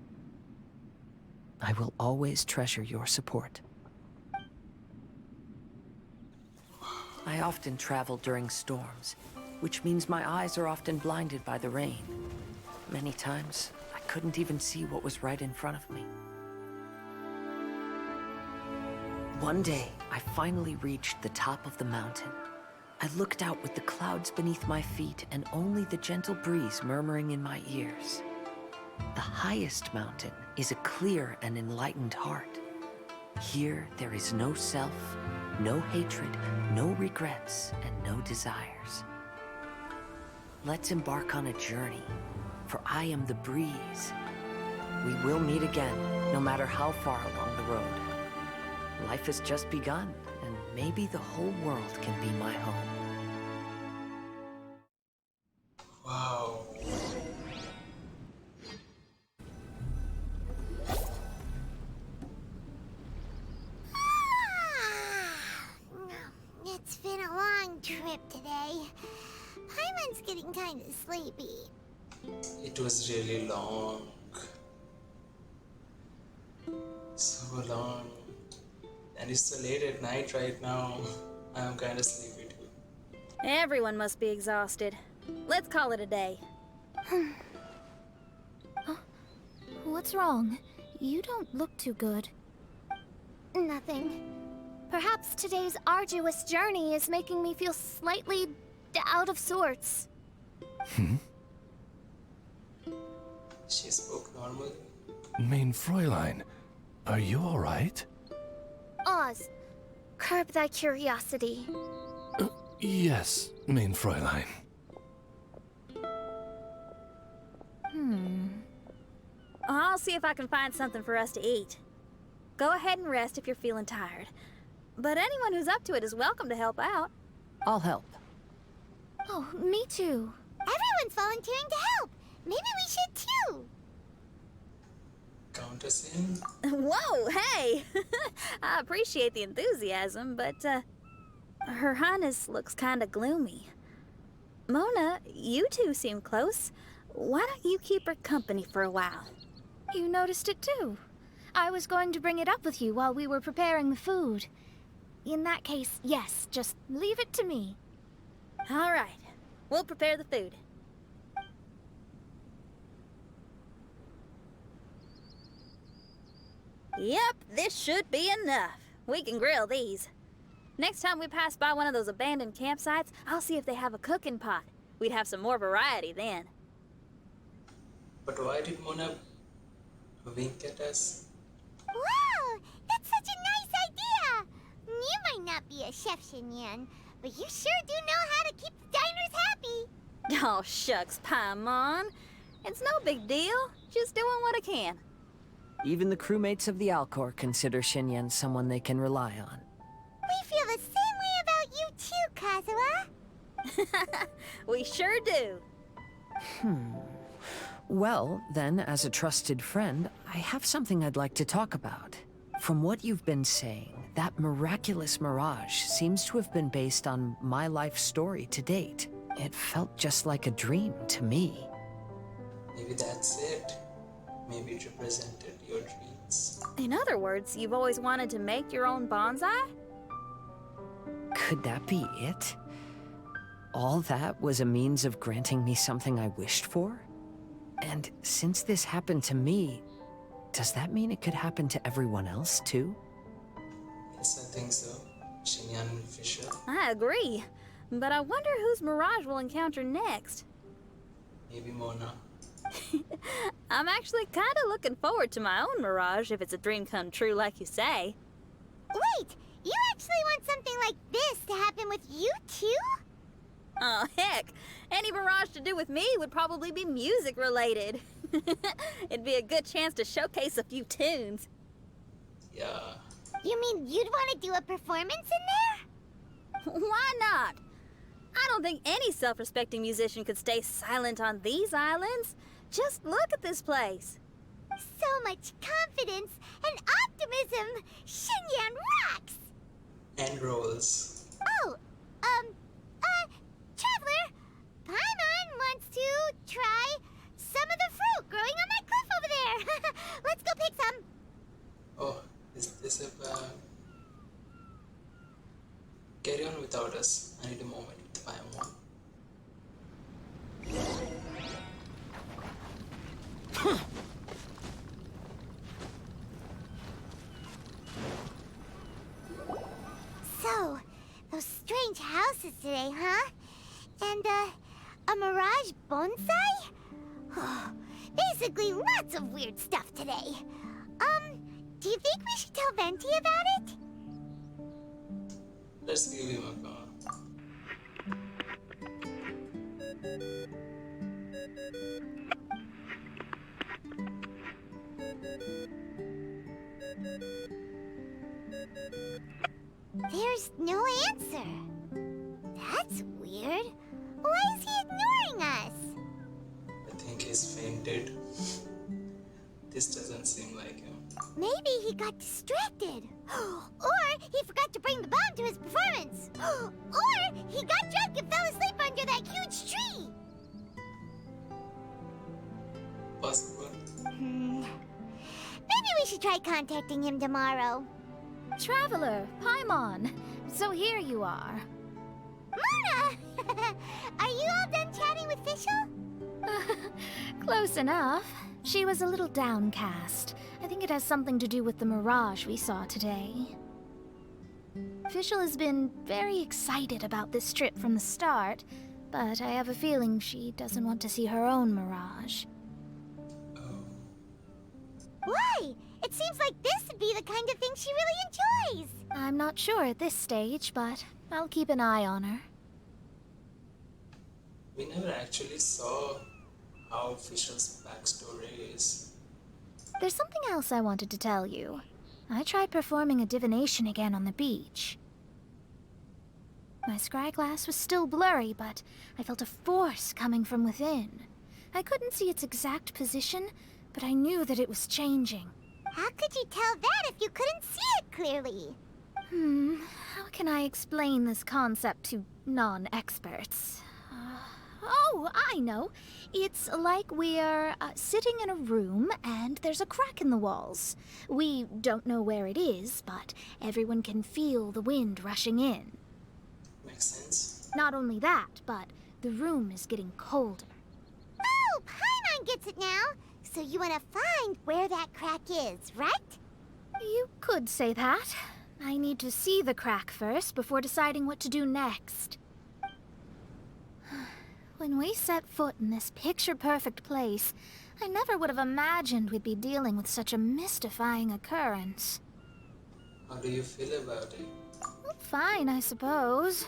I will always treasure your support. I often travel during storms, which means my eyes are often blinded by the rain. Many times, I couldn't even see what was right in front of me. One day, I finally reached the top of the mountain. I looked out with the clouds beneath my feet and only the gentle breeze murmuring in my ears. The highest mountain is a clear and enlightened heart. Here, there is no self, No hatred, no regrets, and no desires. Let's embark on a journey, for I am the breeze. We will meet again, no matter how far along the road. Life has just begun, and maybe the whole world can be my home. Wow. It's been a long trip today. Paimon's getting kind of sleepy. It was really long. So long. And it's so late at night right now. I'm kind of sleepy too. Everyone must be exhausted. Let's call it a day. What's wrong? You don't look too good. Nothing. Perhaps today's arduous journey is making me feel slightly out of sorts. She spoke normally. Main Fräulein, are you alright? Oz, curb thy curiosity. Yes, Main Fräulein. I'll see if I can find something for us to eat. Go ahead and rest if you're feeling tired. But anyone who's up to it is welcome to help out. I'll help. Oh, me too. Everyone's volunteering to help. Maybe we should too. Count us in. Whoa, hey! I appreciate the enthusiasm, but, Her Highness looks kinda gloomy. Mona, you two seem close. Why don't you keep her company for a while? You noticed it too. I was going to bring it up with you while we were preparing the food. In that case, yes, just leave it to me. All right, we'll prepare the food. Yep, this should be enough. We can grill these. Next time we pass by one of those abandoned campsites, I'll see if they have a cooking pot. We'd have some more variety then. But why did Mona wink at us? Wow, that's such a nice idea. You might not be a chef, Xinyan, but you sure do know how to keep the diners happy. Oh, shucks, Paimon. It's no big deal. Just doing what I can. Even the crewmates of the Alcor consider Xinyan someone they can rely on. We feel the same way about you too, Kazuha. We sure do. Well, then, as a trusted friend, I have something I'd like to talk about. From what you've been saying, that miraculous mirage seems to have been based on my life story to date. It felt just like a dream to me. Maybe that's it. Maybe it represented your dreams. In other words, you've always wanted to make your own bonsai? Could that be it? All that was a means of granting me something I wished for? And since this happened to me, does that mean it could happen to everyone else too? Yes, I think so. Xinyan and Fisher. I agree. But I wonder whose Mirage we'll encounter next. Maybe Mona. I'm actually kind of looking forward to my own Mirage if it's a dream come true like you say. Wait, you actually want something like this to happen with you too? Oh, heck. Any Mirage to do with me would probably be music related. It'd be a good chance to showcase a few tunes. Yeah. You mean you'd want to do a performance in there? Why not? I don't think any self-respecting musician could stay silent on these islands. Just look at this place. So much confidence and optimism. Xinyan rocks! And rolls. Oh, Traveler, Paimon wants to try some of the fruit growing on that cliff over there. Let's go pick some. Oh, is this a bad? Carry on without us. I need a moment with Paimon. So, those strange houses today, huh? And, a mirage bonsai? Oh, basically lots of weird stuff today. Do you think we should tell Venti about it? Let's give him a call. There's no answer. That's weird. Why is he ignoring us? I think he's fainted. This doesn't seem like him. Maybe he got distracted. Or he forgot to bring the bomb to his performance. Or he got drunk and fell asleep under that huge tree. Possible. Maybe we should try contacting him tomorrow. Traveler, Paimon. So here you are. Mona! Are you all done chatting with Fischl? Close enough. She was a little downcast. I think it has something to do with the mirage we saw today. Fischl has been very excited about this trip from the start, but I have a feeling she doesn't want to see her own mirage. Why? It seems like this would be the kind of thing she really enjoys. I'm not sure at this stage, but I'll keep an eye on her. We never actually saw how Fischl's backstory is. There's something else I wanted to tell you. I tried performing a divination again on the beach. My scryglass was still blurry, but I felt a force coming from within. I couldn't see its exact position, but I knew that it was changing. How could you tell that if you couldn't see it clearly? How can I explain this concept to non-experts? Oh, I know. It's like we're sitting in a room and there's a crack in the walls. We don't know where it is, but everyone can feel the wind rushing in. Makes sense. Not only that, but the room is getting colder. Oh, Paimon gets it now. So you want to find where that crack is, right? You could say that. I need to see the crack first before deciding what to do next. When we set foot in this picture-perfect place, I never would have imagined we'd be dealing with such a mystifying occurrence. How do you feel about it? Well, fine, I suppose.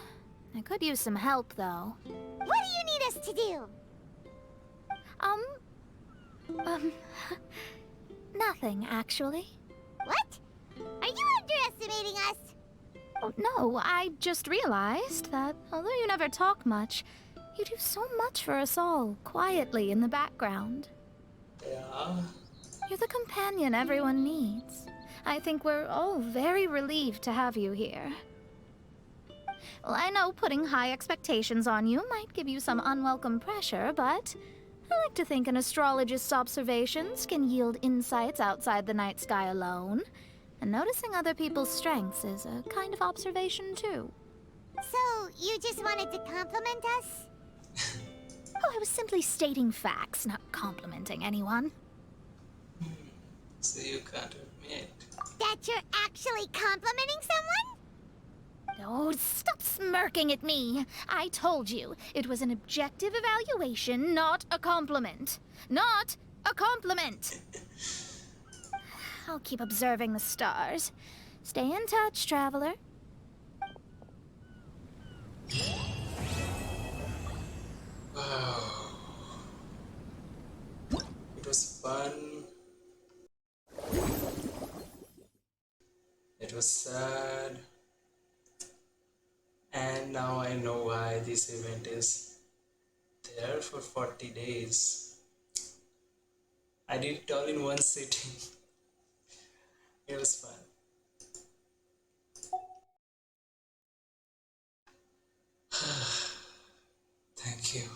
I could use some help, though. What do you need us to do? Nothing, actually. What? Are you underestimating us? Oh, no, I just realized that although you never talk much, you do so much for us all, quietly in the background. Yeah? You're the companion everyone needs. I think we're all very relieved to have you here. Well, I know putting high expectations on you might give you some unwelcome pressure, but I like to think an astrologist's observations can yield insights outside the night sky alone. And noticing other people's strengths is a kind of observation, too. So, you just wanted to compliment us? Oh, I was simply stating facts, not complimenting anyone. So you can't admit. That you're actually complimenting someone? Oh, stop smirking at me. I told you, it was an objective evaluation, not a compliment. Not a compliment! I'll keep observing the stars. Stay in touch, traveler. Wow. It was fun. It was sad. And now I know why this event is there for 40 days. I did it all in one sitting. It was fun. Thank you.